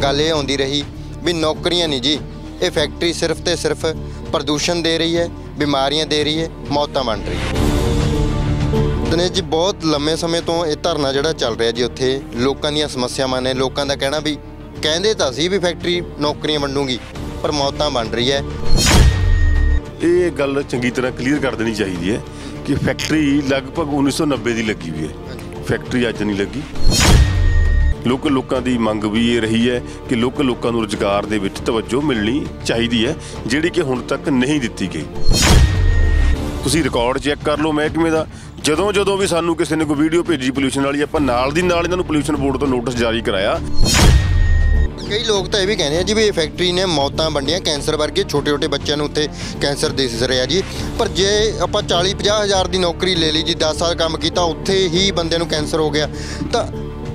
गल ये आउंदी रही भी नौकरियां नहीं जी, ये फैक्ट्री सिर्फ तो सिर्फ प्रदूषण दे रही है, बीमारियां दे रही है, मौतां बन रही है। दिनेश जी बहुत लंबे समय तो ये धरना जिहड़ा चल रहा जी, उत्थे लोकां दीयां समस्यावां ने, लोकां दा कहना भी कहंदे तां सी भी फैक्ट्री नौकरियां वंडूगी पर मौतां बन रही है। ये गल चंगी तरह क्लीयर कर देनी चाहिए है कि फैक्ट्री लगभग 1990 की लगी हुई है, फैक्ट्री अज नहीं लगी। लोकां दी मंग भी ये रही है कि लोकां नूं रोजगार दे विच तवज्जो मिलनी चाहिए है, जिहड़ी कि हुण तक नहीं दित्ती गई। तुसीं रिकॉर्ड चैक कर लो महकमे दा, ਜਦੋਂ भी सानू किसी ने कोई वीडियो भेजी पोल्यूशन वाली, आपां नाल दी नाल इन्हां नूं पोल्यूशन बोर्ड तो नोटिस जारी कराया। कई लोग तो यह भी कहते हैं जी भी ये फैक्ट्री ने मौतां वंडियां, कैंसर वर्गे छोटे छोटे बच्चों उत्ते कैंसर दिस रहा जी। पर जे आप 40-50 हज़ार की नौकरी ले ली जी, 10 साल काम किया, उत्थे ही बंदे नूं कैंसर हो गया, तो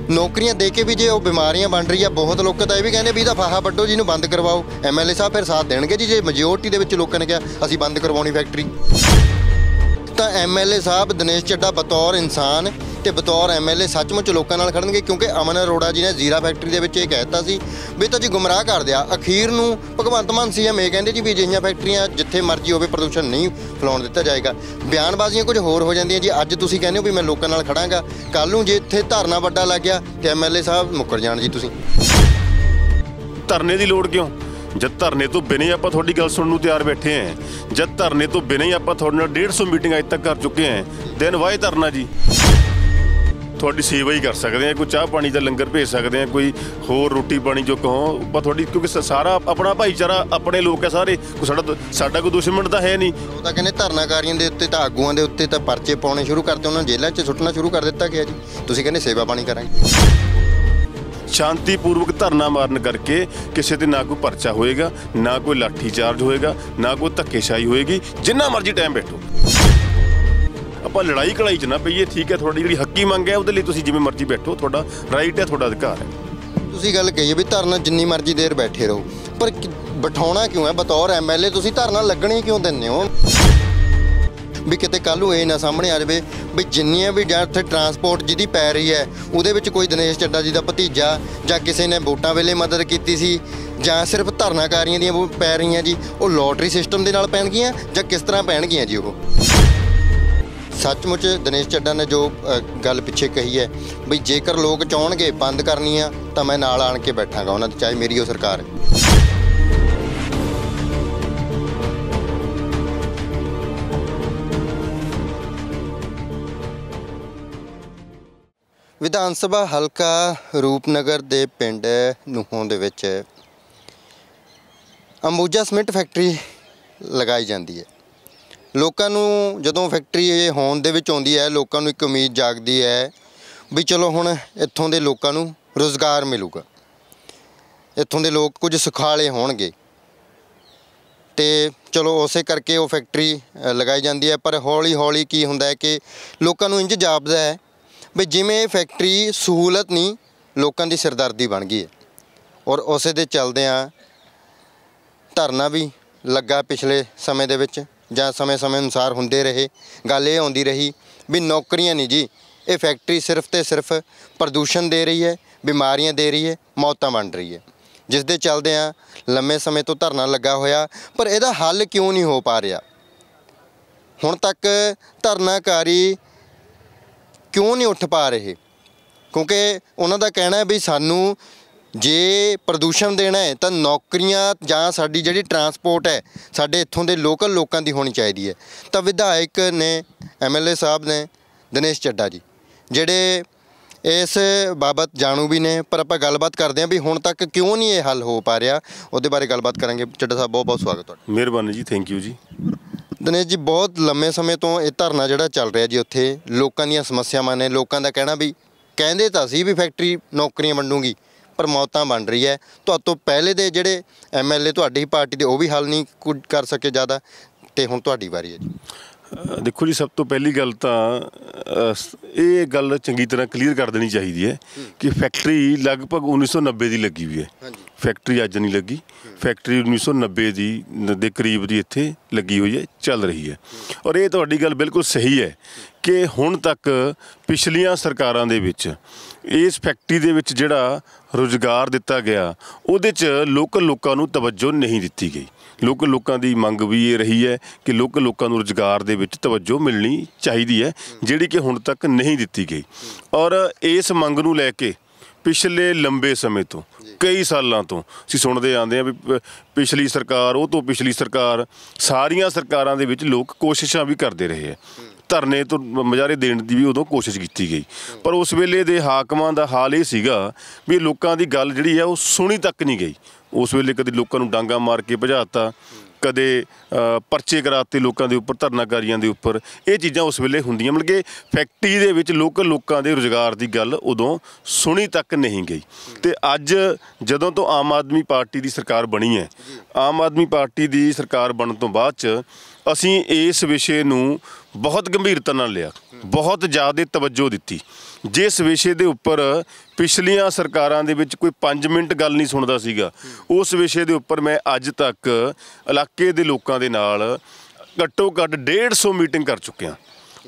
नौकरियां दे के भी जे बीमारियां बन रही है। बहुत लोग तो यह भी कहते भी इहदा फाहा वड्डो जी, बंद करवाओ। MLA साहब फिर साथ देणगे जी, जे मजोरिटी दे विच लोकां ने कहा असीं बंद करवाउणी फैक्ट्री। तो MLA साहब दिनेश ਚੱਢਾ बतौर इंसान तो बतौर MLA सचमुच लोगों नाल खड़नगे, क्योंकि अमन अरोड़ा जी ने जीरा फैक्ट्री के विच कहता सी भी तो जी गुमराह कर दिया। अखीर नूं भगवंत मान CM ये कहते जी भी अजिहियां फैक्ट्रियां जिथे मर्जी होवे प्रदूषण नहीं फैलाउण दिता जाएगा। बयानबाजियां कुछ होर हो जांदियां जी। अज तुसीं कहंदे हो भी मैं लोगों नाल खड़ांगा, कल नूं जे इत्थे धरना वड्डा लग गया तो MLA साहब मुकर जाण जी। तुसीं धरने की लोड़ क्यों, जब धरने तो बिना ही आप थोड़ी गल सुनने तैयार बैठे हैं, जब धरने तो बिना ही आप 150 मीटिंग अज तक कर चुके हैं, दिन वाए धरना जी। थोड़ी सेवा ही कर सकते हैं, कोई चाह पानी का लंगर भेज सकते हैं, कोई होर रोटी पानी जो कहो थोड़ी, क्योंकि सारा अपना भाईचारा अपने लोग है सारे, साडा कोई दुश्मन तो है नहीं। वो तो कहते धरनाकारियों के उत्ते, आगूआं के उत्ते परचे पाने शुरू करते, उन्होंने जेलों च सुट्टना शुरू कर दिता गया जी। तुसीं कहंदे सेवा पानी करांगे। शांतिपूर्वक धरना मारन करके किसी ते ना कोई परचा होएगा, ना कोई लाठी चार्ज होएगा, ना कोई धक्केशाही होएगी, जिन्ना मर्जी टाइम बैठो। ਆਪਾਂ लड़ाई कड़ाई च ना पईए, ठीक है। थोड़ी जी हक्की मंग है, ਉਹਦੇ ਲਈ ਤੁਸੀਂ ਜਿਵੇਂ ਮਰਜ਼ੀ ਬੈਠੋ, ਤੁਹਾਡਾ ਰਾਈਟ है, ਤੁਹਾਡਾ ਅਧਿਕਾਰ है। ਤੁਸੀਂ ਗੱਲ ਕਹੀ ਵੀ ਧਰਨਾ ਜਿੰਨੀ ਮਰਜ਼ੀ ਦੇਰ ਬੈਠੇ ਰਹੋ, ਪਰ ਬਿਠਾਉਣਾ ਕਿਉਂ ਹੈ? ਬਤੌਰ MLA ਤੁਸੀਂ ਧਰਨਾ ਲੱਗਣੀ ਕਿਉਂ ਦਿੰਦੇ ਹੋ? भी किते कल नूं ये ना सामने आ जाए भी जिन्नियां भी जां उत्थे ट्रांसपोर्ट जिहदी पै रही है उहदे विच कोई दिनेश ਚੱਢਾ जी दा भतीजा जां किसी ने वोटां वेले मदद कीती सी, जां सिर्फ धरनाकारियां दीयां पै रही जी, वो लॉटरी सिस्टम दे नाल पैणगीਆਂ जां किस तरह पैणगीਆਂ जी? वो सचमुच दिनेश ਚੱਢਾ ने जो गल पिछे कही है भी जेकर लोग चाहणगे बंद करनी आ तां मैं नाल आण के बैठांगा उन्हां दे, चाहे मेरी वो सरकार है। विधान सभा हल्का रूपनगर के पिंड ਨੂਹੋਂ ਦੇ ਵਿੱਚ अंबूजा सीमेंट फैक्ट्री लगाई जाती है। लोगों को जदों फैक्ट्री ये होने दे विच आउंदी है, लोगों को एक उम्मीद जागती है भी चलो हुण इत्थों के लोगों को रोज़गार मिलूगा, इत्थों के लोग कुछ सुखाले होणगे, तो चलो उस करके वो फैक्ट्री लगाई जाती है। पर हौली हौली की हुंदा है कि लोगों को इंज जापदा है भी जिमें फैक्ट्री सहूलत नहीं, लोगों की सिरदर्दी बन गई है। और उस दे चलदियां धरना भी लगा पिछले समय दे विच जां समय समय अनुसार हुंदे रहे। गल ये आउंदी रही भी नौकरियां नहीं जी, ये फैक्ट्री सिर्फ तो सिर्फ प्रदूषण दे रही है, बीमारियां दे रही है, मौतां बन रही है, जिस दे चलदियां लंबे समय तो धरना लगा होया। पर इहदा हल क्यों नहीं हो पा रहा? हुण तक धरनाकारी क्यों नहीं उठ पा रहे? क्योंकि उन्हों का कहना है भी सानू जे प्रदूषण देना है तो नौकरियां जां साडी जिहड़ी ट्रांसपोर्ट है साडे इत्थों के लोकल लोगों की होनी चाहिए है। तो विधायक ने MLA साहब ने दिनेश ਚੱਢਾ जी जिहड़े इस बाबत जाणू भी ने, पर आपां गलबात करते हैं भी हुण तक क्यों नहीं ये हल हो पा रहा, उहदे बारे गलबात करांगे। ਚੱਢਾ साहब बहुत बहुत स्वागत है। मेहरबानी जी, थैंक यू जी। दिनेश जी बहुत लंबे समय तो ये धरना जिहड़ा चल रहा जी, उत्थे लोकां दीयां समस्यावां ने, लोगों का कहना भी कहंदे तां सी भी फैक्ट्री नौकरियां वंडूगी पर मौतां बन रही है। तो पहले दे जिहड़े MLA तुहाडी ही पार्टी दे वो भी हल नहीं कुछ कर सके ज़्यादा, तो हुण तुहाडी वारी है जी। देखो जी, सब तो पहली गल तो ये गल चंगी तरह क्लीयर कर देनी चाहिए है कि फैक्ट्री लगभग 1990 की लगी हुई है, ਫੈਕਟਰੀ ਅੱਜ ਨਹੀਂ ਲੱਗੀ। ਫੈਕਟਰੀ 1990 ਦੇ ਕਰੀਬ ਦੀ ਇੱਥੇ ਲੱਗੀ ਹੋਈ ਹੈ, ਚੱਲ ਰਹੀ ਹੈ। ਔਰ ਇਹ ਤੁਹਾਡੀ ਗੱਲ ਬਿਲਕੁਲ ਸਹੀ ਹੈ ਕਿ ਹੁਣ ਤੱਕ ਪਿਛਲੀਆਂ ਸਰਕਾਰਾਂ ਦੇ ਵਿੱਚ ਇਸ ਫੈਕਟਰੀ ਦੇ ਵਿੱਚ ਜਿਹੜਾ ਰੁਜ਼ਗਾਰ ਦਿੱਤਾ ਗਿਆ ਉਹਦੇ 'ਚ ਲੋਕਾਂ ਨੂੰ ਤਵੱਜੋ ਨਹੀਂ ਦਿੱਤੀ ਗਈ। ਲੋਕਾਂ ਦੀ ਮੰਗ ਵੀ ਇਹ ਰਹੀ ਹੈ ਕਿ ਲੋਕਾਂ ਨੂੰ ਰੁਜ਼ਗਾਰ ਦੇ ਵਿੱਚ ਤਵੱਜੋ ਮਿਲਣੀ ਚਾਹੀਦੀ ਹੈ, ਜਿਹੜੀ ਕਿ ਹੁਣ ਤੱਕ ਨਹੀਂ ਦਿੱਤੀ ਗਈ। ਔਰ ਇਸ ਮੰਗ ਨੂੰ ਲੈ ਕੇ ਪਿਛਲੇ ਲੰਬੇ ਸਮੇਂ ਤੋਂ, ਕਈ ਸਾਲਾਂ ਤੋਂ ਅਸੀਂ ਸੁਣਦੇ ਆਉਂਦੇ ਹਾਂ ਵੀ ਪਿਛਲੀ ਸਰਕਾਰ, ਉਹ ਤੋਂ ਪਿਛਲੀ ਸਰਕਾਰ, ਸਾਰੀਆਂ ਸਰਕਾਰਾਂ ਦੇ ਵਿੱਚ ਲੋਕ ਕੋਸ਼ਿਸ਼ਾਂ ਵੀ ਕਰਦੇ ਰਹੇ ਹੈ। ਧਰਨੇ ਤੋਂ ਮੁਜ਼ਾਹਰੇ ਦੇਣ ਦੀ ਵੀ ਉਦੋਂ ਕੋਸ਼ਿਸ਼ ਕੀਤੀ ਗਈ, ਪਰ ਉਸ ਵੇਲੇ ਦੇ ਹਾਕਮਾਂ ਦਾ ਹਾਲ ਇਹ ਸੀਗਾ ਵੀ ਲੋਕਾਂ ਦੀ ਗੱਲ ਜਿਹੜੀ ਹੈ ਉਹ ਸੁਣੀ ਤੱਕ ਨਹੀਂ ਗਈ। ਉਸ ਵੇਲੇ ਕਦੇ ਲੋਕਾਂ ਨੂੰ ਡਾਂਗਾ ਮਾਰ ਕੇ ਭਜਾਤਾ, ਕਦੇ ਪਰਚੇ ਕਰਾਤੇ ਲੋਕਾਂ ਦੇ ਉੱਪਰ, ਧਰਨਾਕਾਰੀਆਂ ਦੇ ਉੱਪਰ। ਇਹ ਚੀਜ਼ਾਂ ਉਸ ਵੇਲੇ ਹੁੰਦੀਆਂ, ਮਤਲਬ ਕਿ ਫੈਕਟਰੀ ਦੇ ਵਿੱਚ ਲੋਕਾਂ ਦੇ ਰੁਜ਼ਗਾਰ ਦੀ ਗੱਲ ਉਦੋਂ ਸੁਣੀ ਤੱਕ ਨਹੀਂ ਗਈ। ਅਤੇ ਅੱਜ ਜਦੋਂ ਤੋਂ ਆਮ ਆਦਮੀ ਪਾਰਟੀ ਦੀ ਸਰਕਾਰ ਬਣੀ ਹੈ, ਆਮ ਆਦਮੀ ਪਾਰਟੀ ਦੀ ਸਰਕਾਰ ਬਣਨ ਤੋਂ ਬਾਅਦ 'ਚ ਅਸੀਂ ਇਸ ਵਿਸ਼ੇ ਨੂੰ ਬਹੁਤ ਗੰਭੀਰਤਾ ਨਾਲ ਲਿਆ, ਬਹੁਤ ਜ਼ਿਆਦਾ ਤਵੱਜੋ ਦਿੱਤੀ। ਜਿਸ ਵਿਸ਼ੇ ਦੇ ਉੱਪਰ ਪਿਛਲੀਆਂ ਸਰਕਾਰਾਂ ਦੇ ਵਿੱਚ ਕੋਈ 5 ਮਿੰਟ ਗੱਲ ਨਹੀਂ ਸੁਣਦਾ ਸੀਗਾ, ਉਸ ਵਿਸ਼ੇ ਦੇ ਉੱਪਰ ਮੈਂ ਅੱਜ ਤੱਕ ਇਲਾਕੇ ਦੇ ਲੋਕਾਂ ਦੇ ਨਾਲ ਘੱਟੋ ਘੱਟ 150 ਮੀਟਿੰਗ ਕਰ ਚੁੱਕਿਆ।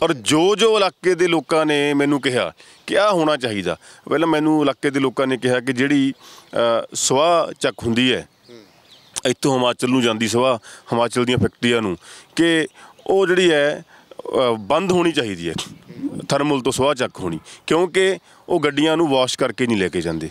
ਔਰ ਜੋ ਇਲਾਕੇ ਦੇ ਲੋਕਾਂ ਨੇ ਮੈਨੂੰ ਕਿਹਾ ਕਿ ਆਹ ਹੋਣਾ ਚਾਹੀਦਾ, ਪਹਿਲਾਂ ਮੈਨੂੰ ਇਲਾਕੇ ਦੇ ਲੋਕਾਂ ਨੇ ਕਿਹਾ ਕਿ ਜਿਹੜੀ ਸਵਾਹ ਚੱਕ ਹੁੰਦੀ ਹੈ ਇੱਥੋਂ ਹਿਮਾਚਲ ਨੂੰ ਜਾਂਦੀ ਸਵਾਹ, ਹਿਮਾਚਲ ਦੀਆਂ ਫੈਕਟਰੀਆਂ ਨੂੰ, ਕਿ ਉਹ ਜਿਹੜੀ ਹੈ ਬੰਦ ਹੋਣੀ ਚਾਹੀਦੀ ਹੈ, ਥਰਮਲ ਤੋਂ ਸਵਾਹ ਚੱਕ ਹੋਣੀ, ਕਿਉਂਕਿ ਉਹ ਗੱਡੀਆਂ ਨੂੰ ਵਾਸ਼ ਕਰਕੇ ਨਹੀਂ ਲੈ ਕੇ ਜਾਂਦੇ।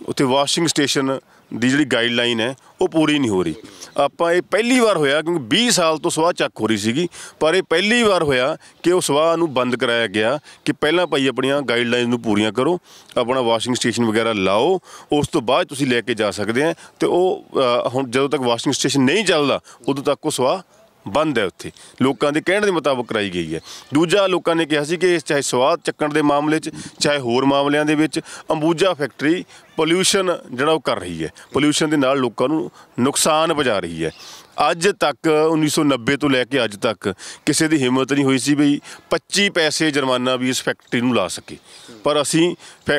ਉੱਥੇ ਵਾਸ਼ਿੰਗ ਸਟੇਸ਼ਨ ਦੀ ਜਿਹੜੀ ਗਾਈਡਲਾਈਨ ਹੈ ਉਹ ਪੂਰੀ ਨਹੀਂ ਹੋ ਰਹੀ। ਆਪਾਂ ਇਹ ਪਹਿਲੀ ਵਾਰ ਹੋਇਆ, ਕਿਉਂਕਿ 20 ਸਾਲ ਤੋਂ ਸਵਾਹ ਚੱਕ ਹੋ ਰਹੀ ਸੀਗੀ, ਪਰ ਇਹ ਪਹਿਲੀ ਵਾਰ ਹੋਇਆ ਕਿ ਉਹ ਸਵਾਹ ਨੂੰ ਬੰਦ ਕਰਾਇਆ ਗਿਆ ਕਿ ਪਹਿਲਾਂ ਭਾਈ ਆਪਣੀਆਂ ਗਾਈਡਲਾਈਨ ਨੂੰ ਪੂਰੀਆਂ ਕਰੋ, ਆਪਣਾ ਵਾਸ਼ਿੰਗ ਸਟੇਸ਼ਨ ਵਗੈਰਾ ਲਾਓ, ਉਸ ਤੋਂ ਬਾਅਦ ਤੁਸੀਂ ਲੈ ਕੇ ਜਾ ਸਕਦੇ ਆ। ਅਤੇ ਉਹ ਹੁਣ ਜਦੋਂ ਤੱਕ ਵਾਸ਼ਿੰਗ ਸਟੇਸ਼ਨ ਨਹੀਂ ਚੱਲਦਾ ਉਦੋਂ ਤੱਕ ਉਹ ਸਵਾਹ ਬੰਦ ਹੈ, ਉੱਥੇ ਲੋਕਾਂ ਦੇ ਕਹਿਣ ਦੇ ਮੁਤਾਬਕ ਕਰਾਈ ਗਈ ਹੈ। ਦੂਜਾ, ਲੋਕਾਂ ਨੇ ਕਿਹਾ ਸੀ ਕਿ ਚਾਹੇ ਸਵਾਹ ਚੱਕਣ ਦੇ ਮਾਮਲੇ 'ਚ, ਚਾਹੇ ਹੋਰ ਮਾਮਲਿਆਂ ਦੇ ਵਿੱਚ ਅੰਬੂਜਾ ਫੈਕਟਰੀ ਪੋਲਿਊਸ਼ਨ ਜਿਹੜਾ ਉਹ ਕਰ ਰਹੀ ਹੈ, ਪੋਲਿਊਸ਼ਨ ਦੇ ਨਾਲ ਲੋਕਾਂ ਨੂੰ ਨੁਕਸਾਨ ਪਹੁੰਚਾ ਰਹੀ ਹੈ। ਅੱਜ ਤੱਕ 1990 ਤੋਂ ਲੈ ਕੇ ਅੱਜ ਤੱਕ ਕਿਸੇ ਦੀ ਹਿੰਮਤ ਨਹੀਂ ਹੋਈ ਸੀ ਵੀ 25 ਪੈਸੇ ਜੁਰਮਾਨਾ ਵੀ ਇਸ ਫੈਕਟਰੀ ਨੂੰ ਲਾ ਸਕੇ, ਪਰ ਅਸੀਂ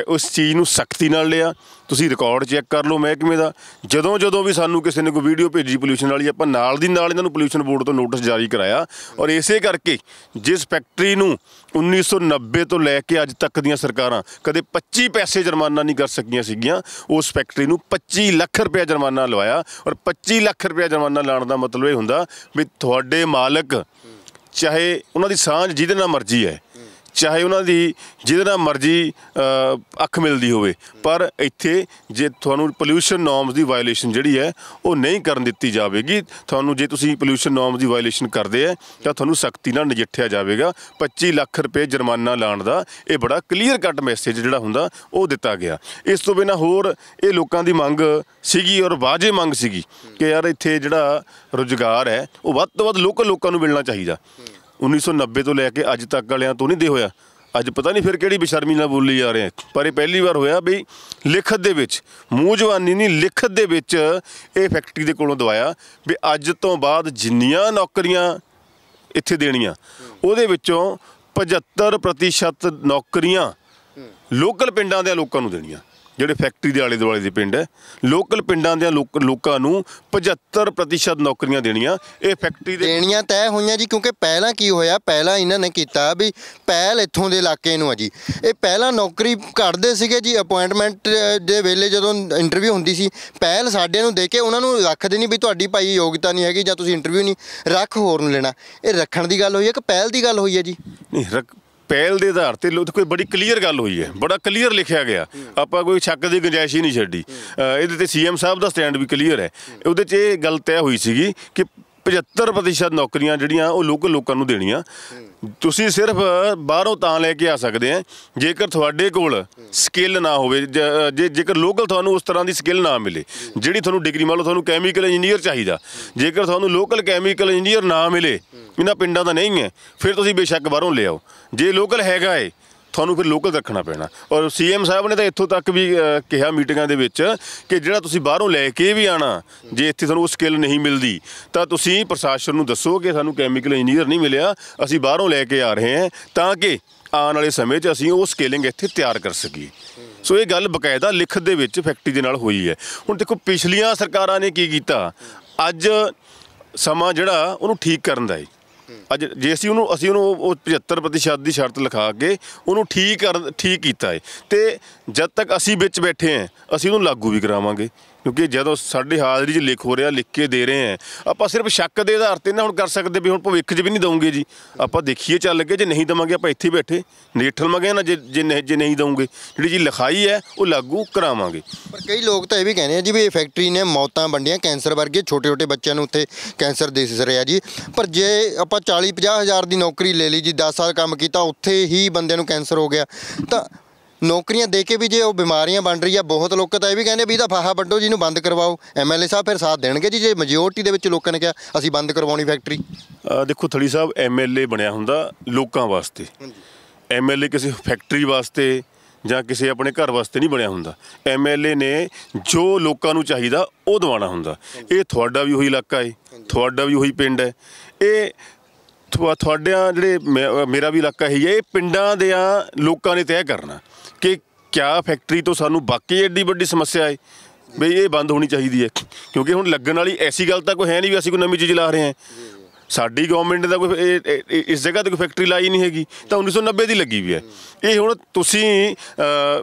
ਉਸ ਚੀਜ਼ ਨੂੰ ਸਖਤੀ ਨਾਲ ਲਿਆ। ਤੁਸੀਂ ਰਿਕਾਰਡ ਚੈੱਕ ਕਰ ਲਓ ਮਹਿਕਮੇ ਦਾ, ਜਦੋਂ ਵੀ ਸਾਨੂੰ ਕਿਸੇ ਨੇ ਕੋਈ ਵੀਡੀਓ ਭੇਜੀ ਪੋਲਿਊਸ਼ਨ ਵਾਲੀ, ਆਪਾਂ ਨਾਲ ਦੀ ਨਾਲ ਇਹਨਾਂ ਨੂੰ ਪੋਲਿਊਸ਼ਨ ਬੋਰਡ ਤੋਂ ਨੋਟਿਸ ਜਾਰੀ ਕਰਾਇਆ। ਔਰ ਇਸੇ ਕਰਕੇ ਜਿਸ ਫੈਕਟਰੀ ਨੂੰ 1990 ਤੋਂ ਲੈ ਕੇ ਅੱਜ ਤੱਕ ਦੀਆਂ ਸਰਕਾਰਾਂ ਕਦੇ 25 ਪੈਸੇ ਜੁਰਮਾਨਾ ਨਹੀਂ ਕਰ ਸਕੀਆਂ ਸੀਗੀਆਂ, ਉਸ ਫੈਕਟਰੀ ਨੂੰ 25 ਲੱਖ ਰੁਪਇਆ ਜੁਰਮਾਨਾ ਲਵਾਇਆ। ਔਰ 25 ਲੱਖ ਰੁਪਇਆ ਜੁਰਮਾਨਾ ਲਾਉਣ ਦਾ ਮਤਲਬ ਇਹ ਹੁੰਦਾ ਵੀ ਤੁਹਾਡੇ ਮਾਲਕ, ਚਾਹੇ ਉਹਨਾਂ ਦੀ ਸਾਂਝ ਜਿਹਦੇ ਨਾਲ ਮਰਜ਼ੀ ਹੈ, ਚਾਹੇ ਉਹਨਾਂ ਦੀ ਜਿਹਦੇ ਨਾਲ ਮਰਜ਼ੀ ਅੱਖ ਮਿਲਦੀ ਹੋਵੇ, ਪਰ ਇੱਥੇ ਜੇ ਤੁਹਾਨੂੰ ਪੋਲਿਊਸ਼ਨ ਨੋਰਮਸ ਦੀ ਵਾਇਲੇਸ਼ਨ ਜਿਹੜੀ ਹੈ ਉਹ ਨਹੀਂ ਕਰਨ ਦਿੱਤੀ ਜਾਵੇਗੀ। ਤੁਹਾਨੂੰ ਜੇ ਤੁਸੀਂ ਪੋਲਿਊਸ਼ਨ ਨੋਰਮਸ ਦੀ ਵਾਇਲੇਸ਼ਨ ਕਰਦੇ ਹੈ ਤਾਂ ਤੁਹਾਨੂੰ ਸਖਤੀ ਨਾਲ ਨਜਿੱਠਿਆ ਜਾਵੇਗਾ। 25 ਲੱਖ ਰੁਪਏ ਜੁਰਮਾਨਾ ਲਾਉਣ ਦਾ ਇਹ ਬੜਾ ਕਲੀਅਰ ਕੱਟ ਮੈਸੇਜ ਜਿਹੜਾ ਹੁੰਦਾ ਉਹ ਦਿੱਤਾ ਗਿਆ। ਇਸ ਤੋਂ ਬਿਨਾਂ ਹੋਰ ਇਹ ਲੋਕਾਂ ਦੀ ਮੰਗ ਸੀਗੀ ਔਰ ਵਾਜੇ ਮੰਗ ਸੀਗੀ ਕਿ ਯਾਰ ਇੱਥੇ ਜਿਹੜਾ ਰੁਜ਼ਗਾਰ ਹੈ ਉਹ ਵੱਧ ਤੋਂ ਵੱਧ ਲੋਕਾਂ ਨੂੰ ਮਿਲਣਾ ਚਾਹੀਦਾ। 1990 ਤੋਂ ਲੈ ਕੇ ਅੱਜ ਤੱਕ ਵਾਲਿਆਂ ਤੋਂ ਨਹੀਂ ਦੇ ਹੋਇਆ। ਅੱਜ ਪਤਾ ਨਹੀਂ ਫਿਰ ਕਿਹੜੀ ਬੇਸ਼ਰਮੀ ਨਾਲ ਬੋਲੀ ਜਾ ਰਹੇ, ਪਰ ਇਹ ਪਹਿਲੀ ਵਾਰ ਹੋਇਆ ਵੀ ਲਿਖਤ ਦੇ ਵਿੱਚ, ਮੂੰਹ ਜ਼ਬਾਨੀ ਨਹੀਂ, ਲਿਖਤ ਦੇ ਵਿੱਚ ਇਹ ਫੈਕਟਰੀ ਦੇ ਕੋਲੋਂ ਦਵਾਇਆ ਵੀ ਅੱਜ ਤੋਂ ਬਾਅਦ ਜਿੰਨੀਆਂ ਨੌਕਰੀਆਂ ਇੱਥੇ ਦੇਣੀਆਂ ਉਹਦੇ ਵਿੱਚੋਂ 75% ਨੌਕਰੀਆਂ ਲੋਕਲ ਪਿੰਡਾਂ ਦੇ ਲੋਕਾਂ ਨੂੰ ਦੇਣੀਆਂ। ਜਿਹੜੇ ਫੈਕਟਰੀ ਦੇ ਆਲੇ ਦੁਆਲੇ ਦੇ ਪਿੰਡ ਹੈ, ਲੋਕਲ ਪਿੰਡਾਂ ਦੇ ਲੋਕਾਂ ਨੂੰ 75% ਨੌਕਰੀਆਂ ਦੇਣੀਆਂ। ਇਹ ਫੈਕਟਰੀ ਦੇਣੀਆਂ ਤੈਅ ਹੋਈਆਂ ਜੀ, ਕਿਉਂਕਿ ਪਹਿਲਾਂ ਕੀ ਹੋਇਆ, ਪਹਿਲਾਂ ਇਹਨਾਂ ਨੇ ਕੀਤਾ ਵੀ ਪਹਿਲ ਇੱਥੋਂ ਦੇ ਇਲਾਕੇ ਨੂੰ ਆ ਜੀ। ਇਹ ਪਹਿਲਾਂ ਨੌਕਰੀ ਕੱਢਦੇ ਸੀਗੇ ਜੀ, ਅਪੁਆਇੰਟਮੈਂਟ ਦੇ ਵੇਲੇ ਜਦੋਂ ਇੰਟਰਵਿਊ ਹੁੰਦੀ ਸੀ, ਪਹਿਲ ਸਾਡੇ ਨੂੰ ਦੇ ਕੇ ਉਹਨਾਂ ਨੂੰ ਰੱਖਦੇ ਨਹੀਂ ਵੀ ਤੁਹਾਡੀ ਭਾਈ ਯੋਗਤਾ ਨਹੀਂ ਹੈਗੀ ਜਾਂ ਤੁਸੀਂ ਇੰਟਰਵਿਊ ਨਹੀਂ, ਰੱਖ ਹੋਰ ਨੂੰ ਲੈਣਾ। ਇਹ ਰੱਖਣ ਦੀ ਗੱਲ ਹੋਈ ਹੈ ਕਿ ਪਹਿਲ ਦੀ ਗੱਲ ਹੋਈ ਹੈ ਜੀ? ਨਹੀਂ, ਪਹਿਲ ਦੇ ਆਧਾਰ 'ਤੇ ਕੋਈ ਬੜੀ ਕਲੀਅਰ ਗੱਲ ਹੋਈ ਹੈ, ਬੜਾ ਕਲੀਅਰ ਲਿਖਿਆ ਗਿਆ, ਆਪਾਂ ਕੋਈ ਸ਼ੱਕ ਦੀ ਗੁੰਜਾਇਸ਼ ਹੀ ਨਹੀਂ ਛੱਡੀ। ਇਹਦੇ 'ਤੇ CM ਸਾਹਿਬ ਦਾ ਸਟੈਂਡ ਵੀ ਕਲੀਅਰ ਹੈ। ਉਹਦੇ 'ਚ ਇਹ ਗੱਲ ਤੈਅ ਹੋਈ ਸੀਗੀ ਕਿ 75% ਨੌਕਰੀਆਂ ਜਿਹੜੀਆਂ ਉਹ ਲੋਕਾਂ ਨੂੰ ਦੇਣੀਆਂ। ਤੁਸੀਂ ਸਿਰਫ ਬਾਹਰੋਂ ਤਾਂ ਲੈ ਕੇ ਆ ਸਕਦੇ ਆ ਜੇਕਰ ਤੁਹਾਡੇ ਕੋਲ ਸਕਿੱਲ ਨਾ ਹੋਵੇ, ਜੇਕਰ ਲੋਕਲ ਤੁਹਾਨੂੰ ਉਸ ਤਰ੍ਹਾਂ ਦੀ ਸਕਿੱਲ ਨਾ ਮਿਲੇ ਜਿਹੜੀ ਤੁਹਾਨੂੰ ਡਿਗਰੀ, ਮੰਨ ਲਓ ਤੁਹਾਨੂੰ ਕੈਮੀਕਲ ਇੰਜੀਨੀਅਰ ਚਾਹੀਦਾ, ਜੇਕਰ ਤੁਹਾਨੂੰ ਲੋਕਲ ਕੈਮੀਕਲ ਇੰਜੀਨੀਅਰ ਨਾ ਮਿਲੇ, ਇਹਨਾਂ ਪਿੰਡਾਂ ਦਾ ਨਹੀਂ ਹੈ, ਫਿਰ ਤੁਸੀਂ ਬੇਸ਼ੱਕ ਬਾਹਰੋਂ ਲਿਆਓ। ਜੇ ਲੋਕਲ ਹੈਗਾ ਏ ਤੁਹਾਨੂੰ ਫਿਰ ਲੋਕਲ ਰੱਖਣਾ ਪੈਣਾ। ਔਰ CM ਸਾਹਿਬ ਨੇ ਤਾਂ ਇੱਥੋਂ ਤੱਕ ਵੀ ਕਿਹਾ ਮੀਟਿੰਗਾਂ ਦੇ ਵਿੱਚ ਕਿ ਜਿਹੜਾ ਤੁਸੀਂ ਬਾਹਰੋਂ ਲੈ ਕੇ ਵੀ ਆਉਣਾ, ਜੇ ਇੱਥੇ ਤੁਹਾਨੂੰ ਉਹ ਸਕਿੱਲ ਨਹੀਂ ਮਿਲਦੀ ਤਾਂ ਤੁਸੀਂ ਪ੍ਰਸ਼ਾਸਨ ਨੂੰ ਦੱਸੋ ਕਿ ਸਾਨੂੰ ਕੈਮੀਕਲ ਇੰਜੀਨੀਅਰ ਨਹੀਂ ਮਿਲਿਆ, ਅਸੀਂ ਬਾਹਰੋਂ ਲੈ ਕੇ ਆ ਰਹੇ ਹਾਂ, ਤਾਂ ਕਿ ਆਉਣ ਵਾਲੇ ਸਮੇਂ 'ਚ ਅਸੀਂ ਉਹ ਸਕਿਲਿੰਗ ਇੱਥੇ ਤਿਆਰ ਕਰ ਸਕੀਏ। ਸੋ ਇਹ ਗੱਲ ਬਕਾਇਦਾ ਲਿਖਤ ਦੇ ਵਿੱਚ ਫੈਕਟਰੀ ਦੇ ਨਾਲ ਹੋਈ ਹੈ। ਹੁਣ ਦੇਖੋ ਪਿਛਲੀਆਂ ਸਰਕਾਰਾਂ ਨੇ ਕੀ ਕੀਤਾ, ਅੱਜ ਸਮਾਂ ਜਿਹੜਾ ਉਹਨੂੰ ਠੀਕ ਕਰਨ ਦਾ ਹੈ। ਅੱਜ ਜੇ ਅਸੀਂ ਉਹਨੂੰ ਉਹ 75% ਦੀ ਸ਼ਰਤ ਲਿਖਾ ਕੇ ਉਹਨੂੰ ਠੀਕ ਕੀਤਾ ਹੈ, ਅਤੇ ਜਦ ਤੱਕ ਅਸੀਂ ਵਿੱਚ ਬੈਠੇ ਹਾਂ ਅਸੀਂ ਉਹਨੂੰ ਲਾਗੂ ਵੀ ਕਰਾਵਾਂਗੇ। ਕਿਉਂਕਿ ਜਦੋਂ ਸਾਡੇ ਹਾਜ਼ਰੀ 'ਚ ਲਿਖ ਹੋ ਰਿਹਾ, ਲਿਖ ਕੇ ਦੇ ਰਹੇ ਹਾਂ, ਆਪਾਂ ਸਿਰਫ ਸ਼ੱਕ ਦੇ ਆਧਾਰ 'ਤੇ ਨਾ ਹੁਣ ਕਰ ਸਕਦੇ ਵੀ ਹੁਣ ਭਵਿੱਖ 'ਚ ਵੀ ਨਹੀਂ ਦਊਂਗੇ ਜੀ। ਆਪਾਂ ਦੇਖੀਏ ਚੱਲ ਕੇ, ਜੇ ਨਹੀਂ ਦੇਵਾਂਗੇ ਆਪਾਂ ਇੱਥੇ ਬੈਠੇ ਨਜਿੱਠਣਵਾਂਗੇ ਨਾ, ਜੇ ਨਹੀਂ ਦਊਂਗੇ ਜਿਹੜੀ ਜੀ ਲਿਖਾਈ ਹੈ ਉਹ ਲਾਗੂ ਕਰਾਵਾਂਗੇ। ਪਰ ਕਈ ਲੋਕ ਤਾਂ ਇਹ ਵੀ ਕਹਿੰਦੇ ਆ ਜੀ ਵੀ ਇਹ ਫੈਕਟਰੀ ਨੇ ਮੌਤਾਂ ਵੰਡੀਆਂ, ਕੈਂਸਰ ਵਰਗੇ ਛੋਟੇ ਬੱਚਿਆਂ ਨੂੰ ਉੱਥੇ ਕੈਂਸਰ ਦਿਸ ਰਿਹਾ ਜੀ। ਪਰ ਜੇ ਆਪਾਂ 40-50 ਹਜ਼ਾਰ ਦੀ ਨੌਕਰੀ ਲੈ ਲਈ ਜੀ, 10 ਸਾਲ ਕੰਮ ਕੀਤਾ, ਉੱਥੇ ਹੀ ਬੰਦੇ ਨੂੰ ਕੈਂਸਰ ਹੋ ਗਿਆ, ਤਾਂ ਨੌਕਰੀਆਂ ਦੇ ਕੇ ਵੀ ਜੇ ਉਹ ਬਿਮਾਰੀਆਂ ਬਣ ਰਹੀ ਆ, ਬਹੁਤ ਲੋਕ ਤਾਂ ਇਹ ਵੀ ਕਹਿੰਦੇ ਵੀ ਇਹਦਾ ਫਾਹਾ ਵੱਢੋ ਜੀ, ਇਹਨੂੰ ਬੰਦ ਕਰਵਾਓ। ਐਮਐਲਏ ਸਾਹਿਬ ਫਿਰ ਸਾਥ ਦੇਣਗੇ ਜੀ ਜੇ ਮੈਜੋਰਟੀ ਦੇ ਵਿੱਚ ਲੋਕਾਂ ਨੇ ਕਿਹਾ ਅਸੀਂ ਬੰਦ ਕਰਵਾਉਣੀ ਫੈਕਟਰੀ? ਦੇਖੋ ਥਲੀ ਸਾਹਿਬ, ਐਮਐਲਏ ਬਣਿਆ ਹੁੰਦਾ ਲੋਕਾਂ ਵਾਸਤੇ, ਐਮਐਲਏ ਕਿਸੇ ਫੈਕਟਰੀ ਵਾਸਤੇ ਜਾਂ ਕਿਸੇ ਆਪਣੇ ਘਰ ਵਾਸਤੇ ਨਹੀਂ ਬਣਿਆ ਹੁੰਦਾ। ਐਮਐਲਏ ਨੇ ਜੋ ਲੋਕਾਂ ਨੂੰ ਚਾਹੀਦਾ ਉਹ ਦਿਵਾਉਣਾ ਹੁੰਦਾ। ਇਹ ਤੁਹਾਡਾ ਵੀ ਉਹੀ ਇਲਾਕਾ ਹੈ, ਤੁਹਾਡਾ ਵੀ ਉਹੀ ਪਿੰਡ ਹੈ, ਇਹ ਤੁਹਾਡਿਆਂ ਜਿਹੜੇ ਮੇਰਾ ਵੀ ਇਲਾਕਾ ਹੀ ਹੈ, ਇਹ ਪਿੰਡਾਂ ਦਿਆਂ ਲੋਕਾਂ ਨੇ ਤੈਅ ਕਰਨਾ ਕਿ ਕਿਆ ਫੈਕਟਰੀ ਤੋਂ ਸਾਨੂੰ ਬਾਕੀ ਐਡੀ ਵੱਡੀ ਸਮੱਸਿਆ ਹੈ ਬਈ ਇਹ ਬੰਦ ਹੋਣੀ ਚਾਹੀਦੀ ਹੈ। ਕਿਉਂਕਿ ਹੁਣ ਲੱਗਣ ਵਾਲੀ ਐਸੀ ਗੱਲ ਤਾਂ ਕੋਈ ਹੈ ਨਹੀਂ ਵੀ ਅਸੀਂ ਕੋਈ ਨਵੀਂ ਚੀਜ਼ ਲਾ ਰਹੇ ਹਾਂ। ਸਾਡੀ ਗਵਰਨਮੈਂਟ ਦਾ ਕੋਈ ਇਸ ਜਗ੍ਹਾ 'ਤੇ ਕੋਈ ਫੈਕਟਰੀ ਲਾਈ ਨਹੀਂ ਹੈਗੀ, ਤਾਂ 1990 ਦੀ ਲੱਗੀ ਵੀ ਹੈ। ਇਹ ਹੁਣ ਤੁਸੀਂ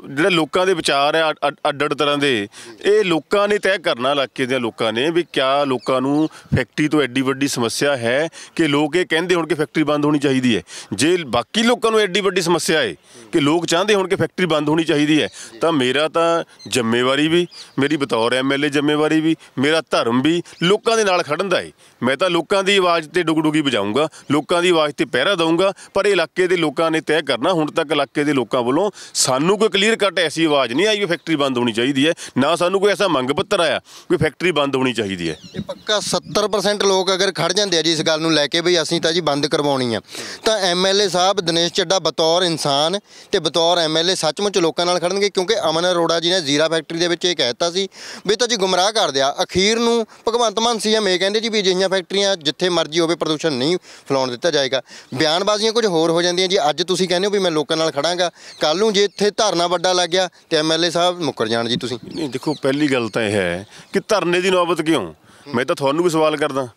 ਜਿਹੜੇ ਲੋਕਾਂ ਦੇ ਵਿਚਾਰ ਹੈ ਅੱਡ ਤਰ੍ਹਾਂ ਦੇ, ਇਹ ਲੋਕਾਂ ਨੇ ਤੈਅ ਕਰਨਾ, ਇਲਾਕੇ ਦੇ ਲੋਕਾਂ ਨੇ, ਵੀ ਕਿਆ ਲੋਕਾਂ ਨੂੰ ਫੈਕਟਰੀ ਤੋਂ ਐਡੀ ਵੱਡੀ ਸਮੱਸਿਆ ਹੈ ਕਿ ਲੋਕ ਇਹ ਕਹਿੰਦੇ ਹੁਣ ਕਿ ਫੈਕਟਰੀ ਬੰਦ ਹੋਣੀ ਚਾਹੀਦੀ ਹੈ। ਜੇ ਬਾਕੀ ਲੋਕਾਂ ਨੂੰ ਐਡੀ ਵੱਡੀ ਸਮੱਸਿਆ ਹੈ ਕਿ ਲੋਕ ਚਾਹੁੰਦੇ ਹੁਣ ਕਿ ਫੈਕਟਰੀ ਬੰਦ ਹੋਣੀ ਚਾਹੀਦੀ ਹੈ, ਤਾਂ ਮੇਰਾ ਤਾਂ ਜ਼ਿੰਮੇਵਾਰੀ ਵੀ, ਮੇਰੀ ਬਤੌਰ ਐਮਐਲਏ ਜ਼ਿੰਮੇਵਾਰੀ ਵੀ, ਮੇਰਾ ਧਰਮ ਵੀ ਲੋਕਾਂ ਦੇ ਨਾਲ ਖੜਨ ਦਾ ਹੈ। ਮੈਂ ਤਾਂ ਲੋਕਾਂ ਦੀ ਆਵਾਜ਼ ਤੇ ਡੁਗਡੁਗੀ ਵਜਾਊਂਗਾ, ਲੋਕਾਂ ਦੀ ਆਵਾਜ਼ ਤੇ ਪਹਿਰਾ ਦਊਂਗਾ, ਪਰ ਇਹ ਇਲਾਕੇ ਦੇ ਲੋਕਾਂ ਨੇ ਤੈਅ ਕਰਨਾ। ਹੁਣ ਤੱਕ ਇਲਾਕੇ ਦੇ ਲੋਕਾਂ ਵੱਲੋਂ ਸਾਨੂੰ ਕੋਈ ਕਲੀਅਰ ਕੱਟ ਐਸੀ ਆਵਾਜ਼ ਨਹੀਂ ਆਈ ਵੀ ਫੈਕਟਰੀ ਬੰਦ ਹੋਣੀ ਚਾਹੀਦੀ ਹੈ, ਨਾ ਸਾਨੂੰ ਕੋਈ ਐਸਾ ਮੰਗ ਪੱਤਰ ਆਇਆ ਕੋਈ ਫੈਕਟਰੀ ਬੰਦ ਹੋਣੀ ਚਾਹੀਦੀ ਹੈ। ਇਹ ਪੱਕਾ 70% ਲੋਕ ਅਗਰ ਖੜ ਜਾਂਦੇ ਆ ਜੀ ਇਸ ਗੱਲ ਨੂੰ ਲੈ ਕੇ ਵੀ ਅਸੀਂ ਤਾਂ ਜੀ ਬੰਦ ਕਰਵਾਉਣੀ ਆ, ਤਾਂ ਐਮਐਲਏ ਸਾਹਿਬ ਦਿਨੇਸ਼ ਚੱਡਾ ਬਤੌਰ ਇਨਸਾਨ ਤੇ ਬਤੌਰ ਐਮਐਲਏ ਸੱਚਮੁੱਚ ਲੋਕਾਂ ਨਾਲ ਖੜਨਗੇ? ਕਿਉਂਕਿ ਅਮਨ ਅਰੋੜਾ ਜੀ ਨੇ ਜ਼ੀਰਾ ਫੈਕਟਰੀ ਦੇ ਵਿੱਚ ਇਹ ਕਹਿ ਦਿੱਤਾ ਸੀ ਵੀ ਤਾਂ ਜੀ ਗੁੰਮਰਾਹ ਕਰਦੇ ਆ। ਅਖੀਰ ਨੂੰ ਭਗਵੰਤ ਮਾਨ ਸੀਐਮ ਇਹ ਕਹਿੰਦੇ ਜੀ ਵੀ ਅਜਿਹੀਆਂ ਫੈਕਟਰੀਆਂ ਜਿੱਥੇ ਮਰਜ਼ੀ ਹੋਵੇ ਪ੍ਰਦੂਸ਼ਣ ਨਹੀਂ ਫੈਲਾਉਣ ਦਿੱਤਾ ਜਾਏਗਾ। ਬਿਆਨਬਾਜ਼ੀਆਂ ਕੁਝ ਹੋਰ ਹੋ ਜਾਂਦੀਆਂ ਜੀ। ਅੱਜ ਤੁਸੀਂ ਕਹਿੰਦੇ ਹੋ ਵੀ ਮੈਂ ਲੋਕਾਂ ਨਾਲ ਖੜਾਂਗਾ, ਕੱਲ੍ਹ ਨੂੰ ਜੇ ਇੱਥੇ ਧਰਨਾ ਵੱਡਾ ਲੱਗ ਗਿਆ ਤੇ ਐਮਐਲਏ ਸਾਹਿਬ ਮੁੱਕਰ ਜਾਣ ਜੀ ਤੁਸੀਂ? ਨਹੀਂ, ਦੇਖੋ ਪਹਿਲੀ ਗੱਲ ਤਾਂ ਇਹ ਹੈ ਕਿ ਧਰਨੇ ਦੀ ਨੌਬਤ ਕਿਉਂ? ਮੈਂ ਤਾਂ ਤੁਹਾਨੂੰ ਵੀ ਸਵਾਲ ਕਰਦਾ,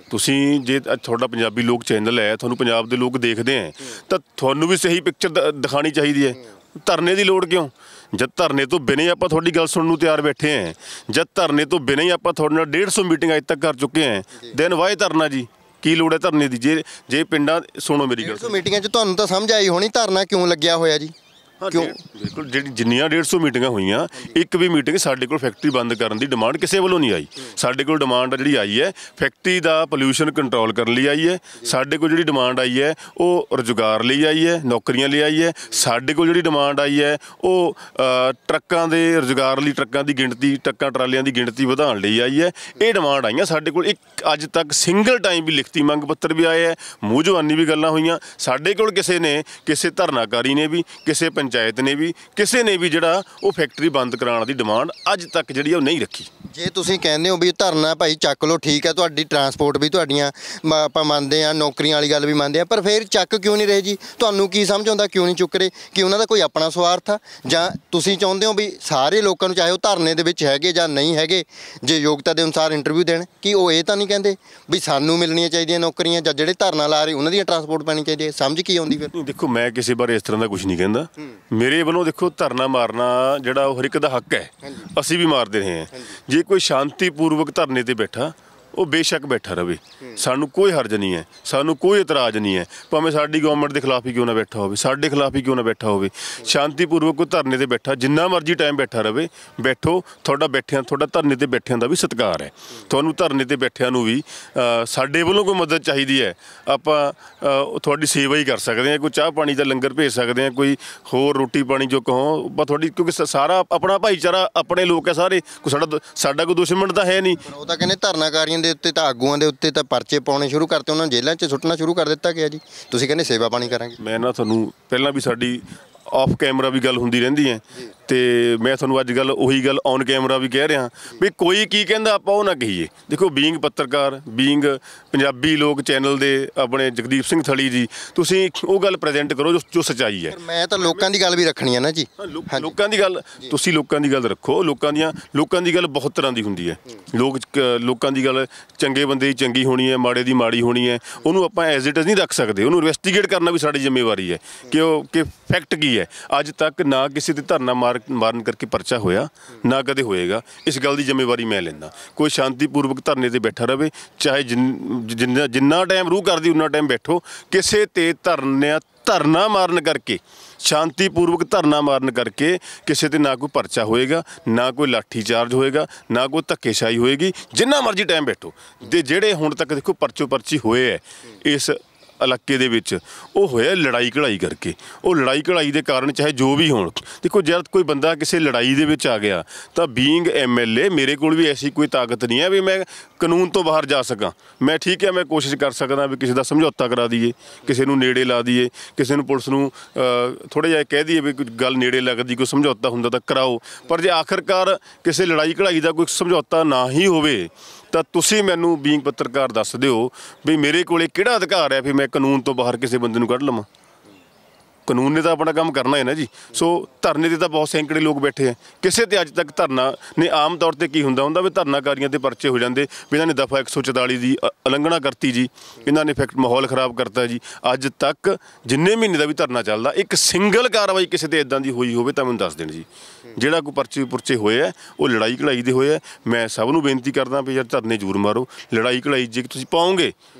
ਤੁਸੀਂ ਜੇ ਤੁਹਾਡਾ ਪੰਜਾਬੀ ਲੋਕ ਚੈਨਲ ਹੈ, ਤੁਹਾਨੂੰ ਪੰਜਾਬ ਦੇ ਲੋਕ ਦੇਖਦੇ ਹੈ, ਤਾਂ ਤੁਹਾਨੂੰ ਵੀ ਸਹੀ ਪਿਕਚਰ ਦਿਖਾਉਣੀ ਚਾਹੀਦੀ ਹੈ। ਧਰਨੇ ਦੀ ਲੋੜ ਕਿਉਂ? ਜਦ ਧਰਨੇ ਤੋਂ ਬਿਨਾਂ ਹੀ ਆਪਾਂ ਤੁਹਾਡੀ ਗੱਲ ਸੁਣਨ ਨੂੰ ਤਿਆਰ ਬੈਠੇ ਹਾਂ, ਜਦ ਧਰਨੇ ਤੋਂ ਬਿਨਾਂ ਹੀ ਆਪਾਂ ਤੁਹਾਡੇ ਨਾਲ 150 ਮੀਟਿੰਗ ਅੱਜ ਤੱਕ ਕਰ ਚੁੱਕੇ ਹਾਂ, ਦਿਨ ਵਾਏ ਧਰਨਾ ਜੀ? ਕੀ ਲੋੜ ਹੈ ਧਰਨੇ ਦੀ? ਜੇ ਪਿੰਡਾਂ, ਸੁਣੋ ਮੇਰੀ ਗੱਲ, 150 ਮੀਟਿੰਗਾਂ 'ਚ ਤੁਹਾਨੂੰ ਤਾਂ ਸਮਝ ਆਈ ਹੋਣੀ ਧਰਨਾ ਕਿਉਂ ਲੱਗਿਆ ਹੋਇਆ ਜੀ? ਕਿਉਂ? ਬਿਲਕੁਲ, ਜਿੰਨੀਆਂ 150 ਮੀਟਿੰਗਾਂ ਹੋਈਆਂ, ਇੱਕ ਵੀ ਮੀਟਿੰਗ ਸਾਡੇ ਕੋਲ ਫੈਕਟਰੀ ਬੰਦ ਕਰਨ ਦੀ ਡਿਮਾਂਡ ਕਿਸੇ ਵੱਲੋਂ ਨਹੀਂ ਆਈ। ਸਾਡੇ ਕੋਲ ਡਿਮਾਂਡ ਜਿਹੜੀ ਆਈ ਹੈ ਫੈਕਟਰੀ ਦਾ ਪੋਲਿਊਸ਼ਨ ਕੰਟਰੋਲ ਕਰਨ ਲਈ ਆਈ ਹੈ। ਸਾਡੇ ਕੋਲ ਜਿਹੜੀ ਡਿਮਾਂਡ ਆਈ ਹੈ ਉਹ ਰੁਜ਼ਗਾਰ ਲਈ ਆਈ ਹੈ, ਨੌਕਰੀਆਂ ਲਈ ਆਈ ਹੈ। ਸਾਡੇ ਕੋਲ ਜਿਹੜੀ ਡਿਮਾਂਡ ਆਈ ਹੈ ਉਹ ਟਰੱਕਾਂ ਦੇ ਰੁਜ਼ਗਾਰ ਲਈ, ਟਰੱਕਾਂ ਦੀ ਗਿਣਤੀ, ਟਰੱਕਾਂ ਟਰਾਲੀਆਂ ਦੀ ਗਿਣਤੀ ਵਧਾਉਣ ਲਈ ਆਈ ਹੈ। ਇਹ ਡਿਮਾਂਡ ਆਈਆਂ। ਸਾਡੇ ਕੋਲ ਇੱਕ ਅੱਜ ਤੱਕ ਸਿੰਗਲ ਟਾਈਮ ਵੀ ਲਿਖਤੀ ਮੰਗ ਪੱਤਰ ਵੀ ਆਏ ਹੈ, ਮੂੰਹ ਜ਼ੁਬਾਨੀ ਵੀ ਗੱਲਾਂ ਹੋਈਆਂ। ਸਾਡੇ ਕੋਲ ਕਿਸੇ ਨੇ, ਕਿਸੇ ਧਰਨਾਕਾਰੀ ਨੇ ਵੀ, ਕਿਸੇ ਪੰਚਾਇਤ ਨੇ ਵੀ, ਕਿਸੇ ਨੇ ਵੀ ਜਿਹੜਾ ਉਹ ਫੈਕਟਰੀ ਬੰਦ ਕਰਾਉਣ ਦੀ ਡਿਮਾਂਡ ਅੱਜ ਤੱਕ ਜਿਹੜੀ ਉਹ ਨਹੀਂ ਰੱਖੀ। ਜੇ ਤੁਸੀਂ ਕਹਿੰਦੇ ਹੋ ਵੀ ਧਰਨਾ ਭਾਈ ਚੱਕ ਲਓ, ਠੀਕ ਹੈ, ਤੁਹਾਡੀ ਟਰਾਂਸਪੋਰਟ ਵੀ ਤੁਹਾਡੀਆਂ ਆਪਾਂ ਮੰਨਦੇ ਹਾਂ, ਨੌਕਰੀਆਂ ਵਾਲੀ ਗੱਲ ਵੀ ਮੰਨਦੇ ਹਾਂ, ਪਰ ਫਿਰ ਚੱਕ ਕਿਉਂ ਨਹੀਂ ਰਹੇ ਜੀ? ਤੁਹਾਨੂੰ ਕੀ ਸਮਝ ਆਉਂਦਾ ਕਿਉਂ ਨਹੀਂ ਚੁੱਕ ਰਹੇ? ਕਿ ਉਹਨਾਂ ਦਾ ਕੋਈ ਆਪਣਾ ਸਵਾਰਥ ਆ, ਜਾਂ ਤੁਸੀਂ ਚਾਹੁੰਦੇ ਹੋ ਵੀ ਸਾਰੇ ਲੋਕਾਂ ਨੂੰ, ਚਾਹੇ ਉਹ ਧਰਨੇ ਦੇ ਵਿੱਚ ਹੈਗੇ ਜਾਂ ਨਹੀਂ ਹੈਗੇ, ਜੇ ਯੋਗਤਾ ਦੇ ਅਨੁਸਾਰ ਇੰਟਰਵਿਊ ਦੇਣ, ਕਿ ਉਹ ਇਹ ਤਾਂ ਨਹੀਂ ਕਹਿੰਦੇ ਵੀ ਸਾਨੂੰ ਮਿਲਣੀਆਂ ਚਾਹੀਦੀਆਂ ਨੌਕਰੀਆਂ, ਜਾਂ ਜਿਹੜੇ ਧਰਨਾ ਲਾ ਰਹੇ ਉਹਨਾਂ ਦੀਆਂ ਟਰਾਂਸਪੋਰਟ ਪੈਣੀ ਚਾਹੀਦੀ ਹੈ? ਸਮਝ ਕੀ ਆਉਂਦੀ ਫਿਰ? ਦੇਖੋ, ਮੈਂ ਕਿਸੇ ਬਾਰੇ ਇਸ ਤਰ੍ਹਾਂ ਦਾ ਕੁਝ ਨਹੀਂ ਕਹਿੰਦਾ। ਮੇਰੇ ਵੱਲੋਂ ਦੇਖੋ ਧਰਨਾ ਮਾਰਨਾ ਜਿਹੜਾ ਉਹ ਹਰ ਇੱਕ ਦਾ ਹੱਕ ਹੈ, ਅਸੀਂ ਵੀ ਮਾਰਦੇ ਰਹੇ ਹਾਂ। ਜੇ ਕੋਈ ਸ਼ਾਂਤੀਪੂਰਵਕ ਧਰਨੇ ਤੇ ਬੈਠਾ, ਉਹ ਬੇਸ਼ੱਕ ਬੈਠਾ ਰਹੇ, ਸਾਨੂੰ ਕੋਈ ਹਰਜ ਨਹੀਂ ਹੈ, ਸਾਨੂੰ ਕੋਈ ਇਤਰਾਜ਼ ਨਹੀਂ ਹੈ। ਭਾਵੇਂ ਸਾਡੀ ਗਵਰਨਮੈਂਟ ਦੇ ਖਿਲਾਫ ਹੀ ਕਿਉਂ ਨਾ ਬੈਠਾ ਹੋਵੇ, ਸਾਡੇ ਖਿਲਾਫ ਹੀ ਕਿਉਂ ਨਾ ਬੈਠਾ ਹੋਵੇ, ਸ਼ਾਂਤੀਪੂਰਵਕ ਕੋਈ ਧਰਨੇ ਤੇ ਬੈਠਾ, ਜਿੰਨਾ ਮਰਜ਼ੀ ਟਾਈਮ ਬੈਠਾ ਰਹੇ, ਬੈਠੋ। ਤੁਹਾਡਾ ਧਰਨੇ ਤੇ ਬੈਠਿਆਂ ਦਾ ਵੀ ਸਤਿਕਾਰ ਹੈ। ਤੁਹਾਨੂੰ ਧਰਨੇ ਤੇ ਬੈਠਿਆਂ ਨੂੰ ਵੀ ਸਾਡੇ ਵੱਲੋਂ ਕੋਈ ਮਦਦ ਚਾਹੀਦੀ ਹੈ, ਆਪਾਂ ਤੁਹਾਡੀ ਸੇਵਾ ਹੀ ਕਰ ਸਕਦੇ ਹਾਂ। ਕੋਈ ਚਾਹ ਪਾਣੀ ਦਾ ਲੰਗਰ ਭੇਜ ਸਕਦੇ ਹਾਂ, ਕੋਈ ਹੋਰ ਰੋਟੀ ਪਾਣੀ ਜੋ ਕਹੋ ਆਪਾਂ ਤੁਹਾਡੀ, ਕਿਉਂਕਿ ਸਾਰਾ ਆਪਣਾ ਭਾਈਚਾਰਾ, ਆਪਣੇ ਲੋਕ ਹੈ ਸਾਰੇ, ਕੋਈ ਸਾਡਾ ਕੋਈ ਦੁਸ਼ਮਣ ਤਾਂ ਹੈ ਨਹੀਂ। ਉਹ ਤਾਂ ਕਹਿੰਦੇ ਧਰਨਾਕਾਰੀਆਂ ਦੇ ਉੱਤੇ ਤਾਂ, ਆਗੂਆਂ ਦੇ ਉੱਤੇ ਤਾਂ ਪਰਚੇ ਪਾਉਣੇ ਸ਼ੁਰੂ ਕਰਤੇ, ਉਹਨਾਂ ਨੂੰ ਜੇਲ੍ਹਾਂ 'ਚ ਸੁੱਟਣਾ ਸ਼ੁਰੂ ਕਰ ਦਿੱਤਾ ਗਿਆ ਜੀ। ਤੁਸੀਂ ਕਹਿੰਦੇ ਸੇਵਾ ਪਾਣੀ ਕਰਾਂਗੇ। ਮੈਂ ਨਾ ਤੁਹਾਨੂੰ ਪਹਿਲਾਂ ਵੀ ਸਾਡੀ ਆਫ ਕੈਮਰਾ ਵੀ ਗੱਲ ਹੁੰਦੀ ਰਹਿੰਦੀ ਹੈ ਤੇ ਮੈਂ ਤੁਹਾਨੂੰ ਅੱਜ ਗੱਲ ਉਹੀ ਗੱਲ ਔਨ ਕੈਮਰਾ ਵੀ ਕਹਿ ਰਿਹਾ ਵੀ ਕੋਈ ਕੀ ਕਹਿੰਦਾ ਆਪਾਂ ਉਹ ਨਾ ਕਹੀਏ। ਦੇਖੋ ਬੀਇੰਗ ਪੱਤਰਕਾਰ, ਬੀਇੰਗ ਪੰਜਾਬੀ ਲੋਕ ਚੈਨਲ ਦੇ ਆਪਣੇ ਜਗਦੀਪ ਸਿੰਘ ਥਲੀ ਜੀ, ਤੁਸੀਂ ਉਹ ਗੱਲ ਪ੍ਰੈਜ਼ੈਂਟ ਕਰੋ ਜੋ ਸੱਚਾਈ ਹੈ। ਮੈਂ ਤਾਂ ਲੋਕਾਂ ਦੀ ਗੱਲ ਵੀ ਰੱਖਣੀ ਹੈ ਨਾ ਜੀ। ਲੋਕਾਂ ਦੀ ਗੱਲ, ਤੁਸੀਂ ਲੋਕਾਂ ਦੀ ਗੱਲ ਰੱਖੋ। ਲੋਕਾਂ ਦੀ ਗੱਲ ਬਹੁਤ ਤਰ੍ਹਾਂ ਦੀ ਹੁੰਦੀ ਹੈ। ਲੋਕਾਂ ਦੀ ਗੱਲ ਚੰਗੇ ਬੰਦੇ ਦੀ ਚੰਗੀ ਹੋਣੀ ਹੈ, ਮਾੜੇ ਦੀ ਮਾੜੀ ਹੋਣੀ ਹੈ। ਉਹਨੂੰ ਆਪਾਂ ਐਜ਼ ਇਟ ਇਜ਼ ਨਹੀਂ ਰੱਖ ਸਕਦੇ। ਉਹਨੂੰ ਇਨਵੈਸਟੀਗੇਟ ਕਰਨਾ ਵੀ ਸਾਡੀ ਜ਼ਿੰਮੇਵਾਰੀ ਹੈ ਕਿ ਫੈਕਟ ਕੀ ਹੈ। ਅੱਜ ਤੱਕ ਨਾ ਕਿਸੇ ਤੇ ਧਰਨਾ ਮਾਰਨ ਕਰਕੇ ਪਰਚਾ ਹੋਇਆ, ਨਾ ਕਦੇ ਹੋਏਗਾ। ਇਸ ਗੱਲ ਦੀ ਜ਼ਿੰਮੇਵਾਰੀ ਮੈਂ ਲੈਂਦਾ। ਕੋਈ ਸ਼ਾਂਤੀਪੂਰਵਕ ਧਰਨੇ ਤੇ ਬੈਠਾ ਰਹੇ, ਚਾਹੇ ਜਿੰਨਾ ਟਾਈਮ ਰੂਹ ਕਰਦੀ ਉਨਾ ਟਾਈਮ ਬੈਠੋ। ਕਿਸੇ ਤੇ ਧਰਨਾ ਮਾਰਨ ਕਰਕੇ, ਸ਼ਾਂਤੀਪੂਰਵਕ ਧਰਨਾ ਮਾਰਨ ਕਰਕੇ ਕਿਸੇ ਤੇ ਨਾ ਕੋਈ ਪਰਚਾ ਹੋਏਗਾ, ਨਾ ਕੋਈ ਲਾਠੀ ਚਾਰਜ ਹੋਏਗਾ, ਨਾ ਕੋਈ ਧੱਕੇਸ਼ਾਹੀ ਹੋਏਗੀ। ਜਿੰਨਾ ਮਰਜ਼ੀ ਟਾਈਮ ਬੈਠੋ। ਤੇ ਜਿਹੜੇ ਹੁਣ ਤੱਕ ਦੇਖੋ ਪਰਚੋ ਪਰਚੀ ਹੋਏ ਹੈ ਇਸ ਇਲਾਕੇ ਦੇ ਵਿੱਚ, ਉਹ ਹੋਇਆ ਲੜਾਈ ਘੜਾਈ ਕਰਕੇ। ਉਹ ਲੜਾਈ ਘੜਾਈ ਦੇ ਕਾਰਨ ਚਾਹੇ ਜੋ ਵੀ ਹੋਣ, ਦੇਖੋ ਜਦ ਕੋਈ ਬੰਦਾ ਕਿਸੇ ਲੜਾਈ ਦੇ ਵਿੱਚ ਆ ਗਿਆ ਤਾਂ ਬੀਇੰਗ MLA ਮੇਰੇ ਕੋਲ ਵੀ ਐਸੀ ਕੋਈ ਤਾਕਤ ਨਹੀਂ ਹੈ ਵੀ ਮੈਂ ਕਾਨੂੰਨ ਤੋਂ ਬਾਹਰ ਜਾ ਸਕਾਂ। ਮੈਂ ਠੀਕ ਹੈ, ਮੈਂ ਕੋਸ਼ਿਸ਼ ਕਰ ਸਕਦਾ ਵੀ ਕਿਸੇ ਦਾ ਸਮਝੌਤਾ ਕਰਾ ਦਈਏ, ਕਿਸੇ ਨੂੰ ਨੇੜੇ ਲਾ ਦਈਏ, ਕਿਸੇ ਨੂੰ ਪੁਲਿਸ ਨੂੰ ਥੋੜ੍ਹਾ ਜਿਹਾ ਕਹਿ ਦਈਏ ਵੀ ਕੋਈ ਗੱਲ ਨੇੜੇ ਲੱਗਦੀ, ਕੋਈ ਸਮਝੌਤਾ ਹੁੰਦਾ ਤਾਂ ਕਰਾਓ। ਪਰ ਜੇ ਆਖਰਕਾਰ ਕਿਸੇ ਲੜਾਈ ਘੜਾਈ ਦਾ ਕੋਈ ਸਮਝੌਤਾ ਨਾ ਹੀ ਹੋਵੇ ਤਾਂ ਤੁਸੀਂ ਮੈਨੂੰ ਬੀਇੰਗ ਪੱਤਰਕਾਰ ਦੱਸ ਦਿਓ ਵੀ ਮੇਰੇ ਕੋਲੇ ਕਿਹੜਾ ਅਧਿਕਾਰ ਹੈ ਵੀ ਮੈਂ ਕਾਨੂੰਨ ਤੋਂ ਬਾਹਰ ਕਿਸੇ ਬੰਦੇ ਨੂੰ ਕੱਢ ਲਵਾਂ। ਕਾਨੂੰਨ ਨੇ ਤਾਂ ਆਪਣਾ ਕੰਮ ਕਰਨਾ ਹੈ ਨਾ ਜੀ। ਸੋ ਧਰਨੇ 'ਤੇ ਤਾਂ ਬਹੁਤ ਸੈਂਕੜੇ ਲੋਕ ਬੈਠੇ ਹੈ। ਕਿਸੇ ਤੇ ਅੱਜ ਤੱਕ ਧਰਨਾ ਨੇ, ਆਮ ਤੌਰ 'ਤੇ ਕੀ ਹੁੰਦਾ ਵੀ ਧਰਨਾਕਾਰੀਆਂ 'ਤੇ ਪਰਚੇ ਹੋ ਜਾਂਦੇ ਵੀ ਇਹਨਾਂ ਨੇ ਦਫਾ 144 ਦੀ ਉਲੰਘਣਾ ਕਰਤੀ ਜੀ, ਇਹਨਾਂ ਨੇ ਮਾਹੌਲ ਖਰਾਬ ਕਰਤਾ ਜੀ। ਅੱਜ ਤੱਕ ਜਿੰਨੇ ਮਹੀਨੇ ਦਾ ਵੀ ਧਰਨਾ ਚੱਲਦਾ, ਇੱਕ ਸਿੰਗਲ ਕਾਰਵਾਈ ਕਿਸੇ 'ਤੇ ਇੱਦਾਂ ਦੀ ਹੋਈ ਹੋਵੇ ਤਾਂ ਮੈਨੂੰ ਦੱਸ ਦੇਣ ਜੀ। ਜਿਹੜਾ ਕੋਈ ਪੁਰਚੇ ਹੋਏ ਹੈ ਉਹ ਲੜਾਈ ਘੜਾਈ ਦੇ ਹੋਏ ਹੈ। ਮੈਂ ਸਭ ਨੂੰ ਬੇਨਤੀ ਕਰਦਾ ਵੀ ਯਾਰ ਧਰਨੇ ਜ਼ਰੂਰ ਮਾਰੋ। ਲੜਾਈ ਘੜਾਈ ਜੇ ਤੁਸੀਂ ਪਾਓਗੇ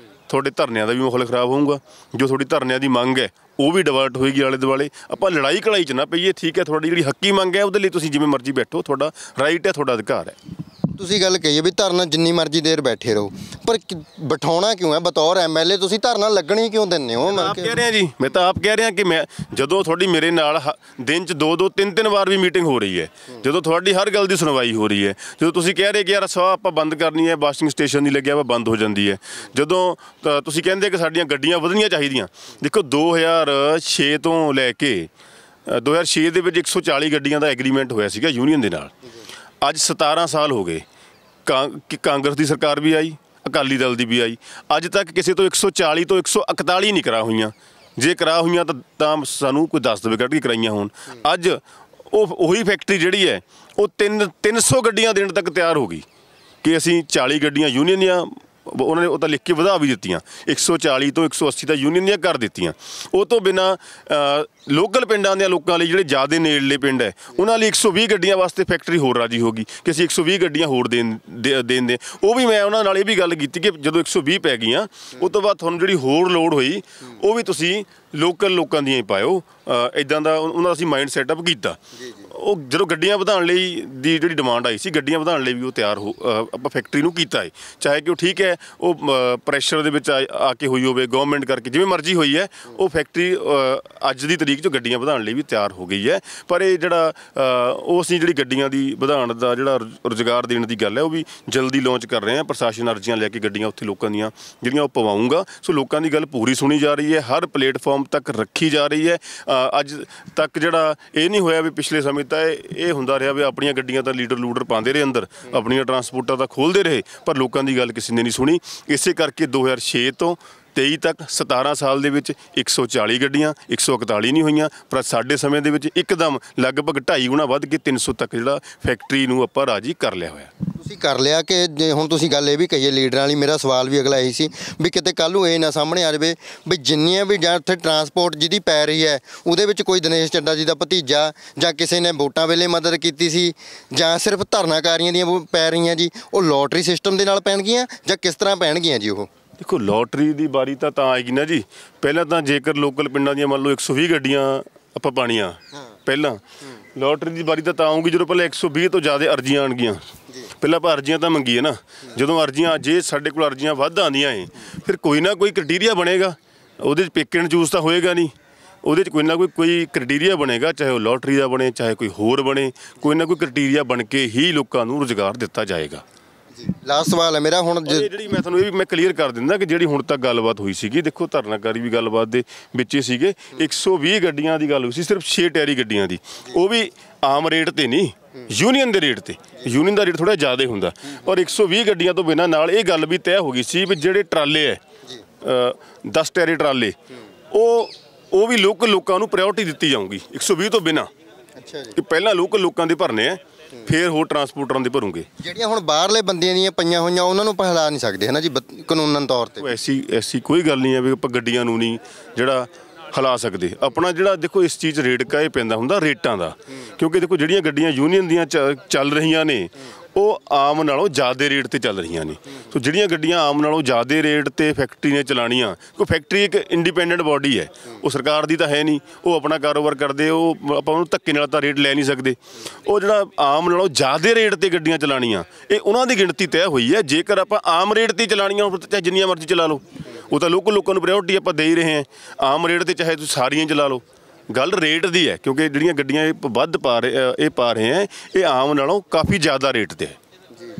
ਤੁਹਾਡੇ ਧਰਨਿਆਂ ਦਾ ਵੀ ਮਾਹੌਲ ਖਰਾਬ ਹੋਊਗਾ। ਜੋ ਤੁਹਾਡੀ ਧਰਨਿਆਂ ਦੀ ਮੰਗ ਹੈ ਉਹ ਵੀ ਡਿਵਰਟ ਹੋਏਗੀ ਆਲੇ ਦੁਆਲੇ। ਆਪਾਂ ਲੜਾਈ ਘੜਾਈ 'ਚ ਨਾ ਪਈਏ। ਠੀਕ ਹੈ, ਤੁਹਾਡੀ ਜਿਹੜੀ ਹੱਕੀ ਮੰਗ ਹੈ ਉਹਦੇ ਲਈ ਤੁਸੀਂ ਜਿਵੇਂ ਮਰਜ਼ੀ ਬੈਠੋ, ਤੁਹਾਡਾ ਰਾਈਟ ਹੈ, ਤੁਹਾਡਾ ਅਧਿਕਾਰ ਹੈ। ਤੁਸੀਂ ਗੱਲ ਕਹੀਏ ਵੀ ਧਰਨਾ ਜਿੰਨੀ ਮਰਜ਼ੀ ਦੇਰ ਬੈਠੇ ਰਹੋ, ਪਰ ਬਿਠਾਉਣਾ ਕਿਉਂ ਹੈ? ਬਤੌਰ MLA ਤੁਸੀਂ ਧਰਨਾ ਲੱਗਣੀ ਕਿਉਂ ਦਿੰਦੇ ਹੋ? ਮੈਂ ਆਪ ਕਹਿ ਰਿਹਾ ਜੀ, ਮੈਂ ਤਾਂ ਆਪ ਕਹਿ ਰਿਹਾ ਕਿ ਮੈਂ ਜਦੋਂ ਤੁਹਾਡੀ ਮੇਰੇ ਨਾਲ ਦਿਨ 'ਚ 2-2 3-3 ਵਾਰ ਵੀ ਮੀਟਿੰਗ ਹੋ ਰਹੀ ਹੈ, ਜਦੋਂ ਤੁਹਾਡੀ ਹਰ ਗੱਲ ਦੀ ਸੁਣਵਾਈ ਹੋ ਰਹੀ ਹੈ, ਜਦੋਂ ਤੁਸੀਂ ਕਹਿ ਰਹੇ ਕਿ ਯਾਰ ਸਵਾਹ ਆਪਾਂ ਬੰਦ ਕਰਨੀ ਹੈ, ਵਾਸ਼ਿੰਗ ਸਟੇਸ਼ਨ ਨਹੀਂ ਲੱਗਿਆ ਵਾ, ਬੰਦ ਹੋ ਜਾਂਦੀ ਹੈ, ਜਦੋਂ ਤੁਸੀਂ ਕਹਿੰਦੇ ਕਿ ਸਾਡੀਆਂ ਗੱਡੀਆਂ ਵਧਣੀਆਂ ਚਾਹੀਦੀਆਂ। ਦੇਖੋ 2006 ਤੋਂ ਲੈ ਕੇ 2006 ਦੇ ਵਿੱਚ 140 ਗੱਡੀਆਂ ਦਾ ਐਗਰੀਮੈਂਟ ਹੋਇਆ ਸੀਗਾ ਯੂਨੀਅਨ ਦੇ ਨਾਲ। ਅੱਜ 17 ਸਾਲ ਹੋ ਗਏ। ਕਾਂਗਰਸ ਦੀ ਸਰਕਾਰ ਵੀ ਆਈ, ਅਕਾਲੀ ਦਲ ਦੀ ਵੀ ਆਈ। ਅੱਜ ਤੱਕ ਕਿਸੇ ਤੋਂ 140 ਤੋਂ 141 ਨਹੀਂ ਕਰਾ ਹੋਈਆਂ। ਜੇ ਕਰਾ ਹੋਈਆਂ ਤਾਂ ਸਾਨੂੰ ਕੋਈ ਦੱਸ ਦੇਵੇ ਕੱਢ ਕੇ ਕਰਾਈਆਂ ਹੋਣ। ਅੱਜ ਉਹੀ ਫੈਕਟਰੀ ਜਿਹੜੀ ਹੈ ਉਹ 300 ਗੱਡੀਆਂ ਦੇਣ ਤੱਕ ਤਿਆਰ ਹੋ ਗਈ ਕਿ ਅਸੀਂ 40 ਗੱਡੀਆਂ ਯੂਨੀਅਨ ਦੀਆਂ, ਉਹਨਾਂ ਨੇ ਉਹ ਤਾਂ ਲਿਖ ਕੇ ਵਧਾ ਵੀ ਦਿੱਤੀਆਂ, 140 ਤੋਂ 180 ਤਾਂ ਯੂਨੀਅਨ ਦੀਆਂ ਕਰ ਦਿੱਤੀਆਂ। ਉਹ ਤੋਂ ਬਿਨਾਂ ਲੋਕਲ ਪਿੰਡਾਂ ਦੇ ਲੋਕਾਂ ਲਈ, ਜਿਹੜੇ ਜ਼ਿਆਦਾ ਨੇੜਲੇ ਪਿੰਡ ਹੈ, ਉਹਨਾਂ ਲਈ 120 ਗੱਡੀਆਂ ਵਾਸਤੇ ਫੈਕਟਰੀ ਹੋਰ ਰਾਜੀ ਹੋ ਗਈ ਕਿ ਅਸੀਂ 120 ਗੱਡੀਆਂ ਹੋਰ ਦੇਣ ਦੇ। ਉਹ ਵੀ ਮੈਂ ਉਹਨਾਂ ਨਾਲ ਇਹ ਵੀ ਗੱਲ ਕੀਤੀ ਕਿ ਜਦੋਂ 120 ਪੈ ਗਈਆਂ ਉਹ ਤੋਂ ਬਾਅਦ ਤੁਹਾਨੂੰ ਜਿਹੜੀ ਹੋਰ ਲੋੜ ਹੋਈ ਉਹ ਵੀ ਤੁਸੀਂ ਲੋਕਲ ਲੋਕਾਂ ਦੀਆਂ ਹੀ ਪਾਇਓ। ਇੱਦਾਂ ਦਾ ਉਹਨਾਂ ਦਾ ਅਸੀਂ ਮਾਈਂਡ ਸੈਟਅਪ ਕੀਤਾ। ਉਹ ਜਦੋਂ ਗੱਡੀਆਂ ਵਧਾਉਣ ਲਈ ਦੀ ਜਿਹੜੀ ਡਿਮਾਂਡ ਆਈ ਸੀ, ਗੱਡੀਆਂ ਵਧਾਉਣ ਲਈ ਵੀ ਉਹ ਤਿਆਰ ਆਪਾਂ ਫੈਕਟਰੀ ਨੂੰ ਕੀਤਾ ਹੈ। ਚਾਹੇ ਕਿ ਉਹ ਠੀਕ ਹੈ ਉਹ ਪ੍ਰੈਸ਼ਰ ਦੇ ਵਿੱਚ ਆ ਕੇ ਹੋਈ ਹੋਵੇ, ਗਵਰਨਮੈਂਟ ਕਰਕੇ ਜਿਵੇਂ ਮਰਜ਼ੀ ਹੋਈ ਹੈ, ਉਹ ਫੈਕਟਰੀ ਅੱਜ ਦੀ ਤਰੀਕ 'ਚ ਗੱਡੀਆਂ ਵਧਾਉਣ ਲਈ ਵੀ ਤਿਆਰ ਹੋ ਗਈ ਹੈ। ਪਰ ਇਹ ਜਿਹੜਾ ਉਹ ਅਸੀਂ ਜਿਹੜੀ ਗੱਡੀਆਂ ਦੀ ਵਧਾਉਣ ਦਾ ਜਿਹੜਾ ਰੁਜ਼ਗਾਰ ਦੇਣ ਦੀ ਗੱਲ ਹੈ ਉਹ ਵੀ ਜਲਦੀ ਲਾਂਚ ਕਰ ਰਹੇ ਹਾਂ। ਪ੍ਰਸ਼ਾਸਨ ਅਰਜ਼ੀਆਂ ਲੈ ਕੇ ਗੱਡੀਆਂ ਉੱਥੇ ਲੋਕਾਂ ਦੀਆਂ ਜਿਹੜੀਆਂ ਉਹ ਪਵਾਊਂਗਾ। ਸੋ ਲੋਕਾਂ ਦੀ ਗੱਲ ਪੂਰੀ ਸੁਣੀ ਜਾ ਰਹੀ ਹੈ, ਹਰ ਪਲੇਟਫਾਰਮ ਤੱਕ ਰੱਖੀ ਜਾ ਰਹੀ ਹੈ। ਅੱਜ ਤੱਕ ਜਿਹੜਾ ਇਹ ਨਹੀਂ ਹੋਇਆ ਵੀ ਪਿਛਲੇ ਸਮੇਂ ਤਾਂ ਇਹ ਹੁੰਦਾ ਰਿਹਾ ਵੀ ਆਪਣੀਆਂ ਗੱਡੀਆਂ ਤਾਂ ਲੀਡਰ ਪਾਉਂਦੇ ਰਹੇ ਅੰਦਰ, ਆਪਣੀਆਂ ਟਰਾਂਸਪੋਰਟਾਂ ਤਾਂ ਖੋਲ੍ਹਦੇ ਰਹੇ, ਪਰ ਲੋਕਾਂ ਦੀ ਗੱਲ ਕਿਸੇ ਨੇ ਨਹੀਂ ਸੁਣੀ। ਇਸੇ ਕਰਕੇ 2006 ਤੋਂ 23 ਤੱਕ 17 ਸਾਲ ਦੇ ਵਿੱਚ 140 ਗੱਡੀਆਂ 141 ਨਹੀਂ ਹੋਈਆਂ, ਪਰ ਸਾਡੇ ਸਮੇਂ ਦੇ ਵਿੱਚ ਇੱਕਦਮ ਲਗਭਗ 2.5 ਗੁਣਾ ਵੱਧ ਕੇ 300 ਤੱਕ ਜਿਹੜਾ ਫੈਕਟਰੀ ਨੂੰ ਆਪਾਂ ਰਾਜੀ ਕਰ ਲਿਆ ਹੋਇਆ। ਤੁਸੀਂ ਕਰ ਲਿਆ ਕਿ ਜੇ ਹੁਣ ਤੁਸੀਂ ਗੱਲ ਇਹ ਵੀ ਕਹੀਏ ਲੀਡਰਾਂ ਵਾਲੀ, ਮੇਰਾ ਸਵਾਲ ਵੀ ਅਗਲਾ ਇਹੀ ਸੀ ਵੀ ਕਿਤੇ ਕੱਲ੍ਹ ਨੂੰ ਇਹ ਨਾ ਸਾਹਮਣੇ ਆ ਜਾਵੇ ਵੀ ਜਿੰਨੀਆਂ ਵੀ ਜਾਂ ਉੱਥੇ ਟਰਾਂਸਪੋਰਟ ਜਿਹਦੀ ਪੈ ਰਹੀ ਹੈ ਉਹਦੇ ਵਿੱਚ ਕੋਈ ਦਿਨੇਸ਼ ਚੱਡਾ ਜੀ ਦਾ ਭਤੀਜਾ ਜਾਂ ਕਿਸੇ ਨੇ ਵੋਟਾਂ ਵੇਲੇ ਮਦਦ ਕੀਤੀ ਸੀ, ਜਾਂ ਸਿਰਫ ਧਰਨਾਕਾਰੀਆਂ ਦੀਆਂ ਪੈ ਰਹੀਆਂ ਜੀ, ਉਹ ਲੋਟਰੀ ਸਿਸਟਮ ਦੇ ਨਾਲ ਪੈਣਗੀਆਂ ਜਾਂ ਕਿਸ ਤਰ੍ਹਾਂ ਪੈਣਗੀਆਂ ਜੀ? ਉਹ ਦੇਖੋ ਲੋਟਰੀ ਦੀ ਵਾਰੀ ਤਾਂ ਆਏਗੀ ਨਾ ਜੀ। ਪਹਿਲਾਂ ਤਾਂ ਜੇਕਰ ਲੋਕਲ ਪਿੰਡਾਂ ਦੀਆਂ ਮੰਨ ਲਓ 120 ਗੱਡੀਆਂ ਆਪਾਂ ਪਾਣੀਆਂ, ਪਹਿਲਾਂ ਲੋਟਰੀ ਦੀ ਵਾਰੀ ਤਾਂ ਆਊਗੀ ਜਦੋਂ ਪਹਿਲਾਂ 120 ਤੋਂ ਜ਼ਿਆਦਾ ਅਰਜ਼ੀਆਂ ਆਉਣਗੀਆਂ। ਪਹਿਲਾਂ ਆਪਾਂ ਅਰਜ਼ੀਆਂ ਤਾਂ ਮੰਗੀਏ ਨਾ, ਜਦੋਂ ਅਰਜ਼ੀਆਂ ਜੇ ਸਾਡੇ ਕੋਲ ਅਰਜ਼ੀਆਂ ਵੱਧ ਆਉਂਦੀਆਂ ਏ ਫਿਰ ਕੋਈ ਨਾ ਕੋਈ ਕ੍ਰਾਈਟੇਰੀਆ ਬਣੇਗਾ। ਉਹਦੇ 'ਚ ਪਿਕ ਐਂਡ ਚੂਜ਼ ਤਾਂ ਹੋਏਗਾ ਨਹੀਂ, ਉਹਦੇ 'ਚ ਕੋਈ ਨਾ ਕੋਈ ਕ੍ਰਾਈਟੇਰੀਆ ਬਣੇਗਾ, ਚਾਹੇ ਉਹ ਲੋਟਰੀ ਦਾ ਬਣੇ ਚਾਹੇ ਕੋਈ ਹੋਰ ਬਣੇ, ਕੋਈ ਨਾ ਕੋਈ ਕ੍ਰਾਈਟੇਰੀਆ ਬਣ ਕੇ ਹੀ ਲੋਕਾਂ ਨੂੰ ਰੁਜ਼ਗਾਰ ਦਿੱਤਾ ਜਾਏਗਾ। ਲਾਸਟ ਸਵਾਲ ਹੈ ਮੇਰਾ ਹੁਣ ਇਹ ਜਿਹੜੀ ਮੈਂ ਤੁਹਾਨੂੰ ਇਹ ਵੀ ਮੈਂ ਕਲੀਅਰ ਕਰ ਦਿੰਦਾ ਕਿ ਜਿਹੜੀ ਹੁਣ ਤੱਕ ਗੱਲਬਾਤ ਹੋਈ ਸੀਗੀ, ਦੇਖੋ ਧਰਨਾਕਾਰੀ ਵੀ ਗੱਲਬਾਤ ਦੇ ਵਿੱਚ ਹੀ ਸੀਗੇ। 120 ਗੱਡੀਆਂ ਦੀ ਗੱਲ ਹੋਈ ਸੀ, ਸਿਰਫ 6 ਟਾਇਰੀ ਗੱਡੀਆਂ ਦੀ, ਉਹ ਵੀ ਆਮ ਰੇਟ ਤੇ ਨਹੀਂ, ਯੂਨੀਅਨ ਦੇ ਰੇਟ ਤੇ। ਯੂਨੀਅਨ ਦਾ ਰੇਟ ਥੋੜਾ ਜ਼ਿਆਦਾ ਹੁੰਦਾ, ਔਰ 120 ਗੱਡੀਆਂ ਤੋਂ ਬਿਨਾਂ ਨਾਲ ਇਹ ਗੱਲ ਵੀ ਤੈਅ ਹੋ ਗਈ ਸੀ ਵੀ ਜਿਹੜੇ ਟਰਾਲੇ ਹੈ 10 ਟਾਇਰੀ ਟਰਾਲੇ, ਉਹ ਵੀ ਲੋਕਾਂ ਨੂੰ ਪ੍ਰਾਇੋਰਟੀ ਦਿੱਤੀ ਜਾਊਗੀ 120 ਤੋਂ ਬਿਨਾਂ। ਅੱਛਾ ਜੀ, ਕਿ ਪਹਿਲਾਂ ਲੋਕਾਂ ਦੇ ਭਰਨੇ ਆ, ਫਿਰ ਹੋਰ ਟਰਾਂਸਪੋਰਟਰਾਂ ਦੇ ਭਰੂਗੇ। ਜਿਹੜੀਆਂ ਹੁਣ ਬਾਹਰਲੇ ਬੰਦਿਆਂ ਦੀਆਂ ਪਈਆਂ ਹੋਈਆਂ ਉਹਨਾਂ ਨੂੰ ਆਪਾਂ ਹਿਲਾ ਨਹੀਂ ਸਕਦੇ ਹੈ ਨਾ ਜੀ ਕਾਨੂੰਨਨ ਤੌਰ ਤੇ। ਐਸੀ ਕੋਈ ਗੱਲ ਨਹੀਂ ਹੈ ਵੀ ਆਪਾਂ ਗੱਡੀਆਂ ਨੂੰ ਨਹੀਂ ਜਿਹੜਾ ਹਿਲਾ ਸਕਦੇ। ਆਪਣਾ ਜਿਹੜਾ ਦੇਖੋ ਇਸ ਚੀਜ਼ ਰੇਟ ਇਹ ਪੈਂਦਾ ਹੁੰਦਾ ਰੇਟਾਂ ਦਾ, ਕਿਉਂਕਿ ਦੇਖੋ ਜਿਹੜੀਆਂ ਗੱਡੀਆਂ ਯੂਨੀਅਨ ਦੀਆਂ ਚੱਲ ਰਹੀਆਂ ਨੇ ਉਹ ਆਮ ਨਾਲੋਂ ਜ਼ਿਆਦਾ ਰੇਟ ਤੇ ਚੱਲ ਰਹੀਆਂ ਨੇ। ਸੋ ਜਿਹੜੀਆਂ ਗੱਡੀਆਂ ਆਮ ਨਾਲੋਂ ਜ਼ਿਆਦਾ ਰੇਟ ਤੇ ਫੈਕਟਰੀ ਨੇ ਚਲਾਉਣੀਆਂ, ਕੋਈ ਫੈਕਟਰੀ ਇੱਕ ਇੰਡੀਪੈਂਡੈਂਟ ਬਾਡੀ ਹੈ, ਉਹ ਸਰਕਾਰ ਦੀ ਤਾਂ ਹੈ ਨਹੀਂ, ਉਹ ਆਪਣਾ ਕਾਰੋਬਾਰ ਕਰਦੇ, ਉਹ ਆਪਾਂ ਉਹਨੂੰ ਧੱਕੇ ਨਾਲ ਤਾਂ ਰੇਟ ਲੈ ਨਹੀਂ ਸਕਦੇ। ਉਹ ਜਿਹੜਾ ਆਮ ਨਾਲੋਂ ਜ਼ਿਆਦਾ ਰੇਟ ਤੇ ਗੱਡੀਆਂ ਚਲਾਉਣੀਆਂ, ਇਹ ਉਹਨਾਂ ਦੀ ਗਿਣਤੀ ਤੈਅ ਹੋਈ ਹੈ। ਜੇਕਰ ਆਪਾਂ ਆਮ ਰੇਟ ਤੇ ਚਲਾਉਣੀਆਂ ਚਾਹੇ ਜਿੰਨੀਆਂ ਮਰਜ਼ੀ ਚਲਾ ਲਓ, ਉਹ ਤਾਂ ਲੋਕਾਂ ਨੂੰ ਪ੍ਰਾਇੋਰਟੀ ਆਪਾਂ ਦੇ ਹੀ ਰਹੇ ਹਾਂ। ਆਮ ਰੇਟ ਤੇ ਚਾਹੇ ਤੁਸੀਂ ਸਾਰੀਆਂ ਚਲਾ ਲਓ, ਗੱਲ ਰੇਟ ਦੀ ਹੈ, ਕਿਉਂਕਿ ਜਿਹੜੀਆਂ ਗੱਡੀਆਂ ਇਹ ਵੱਧ ਪਾ ਰਹੇ ਹੈ, ਇਹ ਆਮ ਨਾਲੋਂ ਕਾਫੀ ਜ਼ਿਆਦਾ ਰੇਟ ਤੇ ਹੈ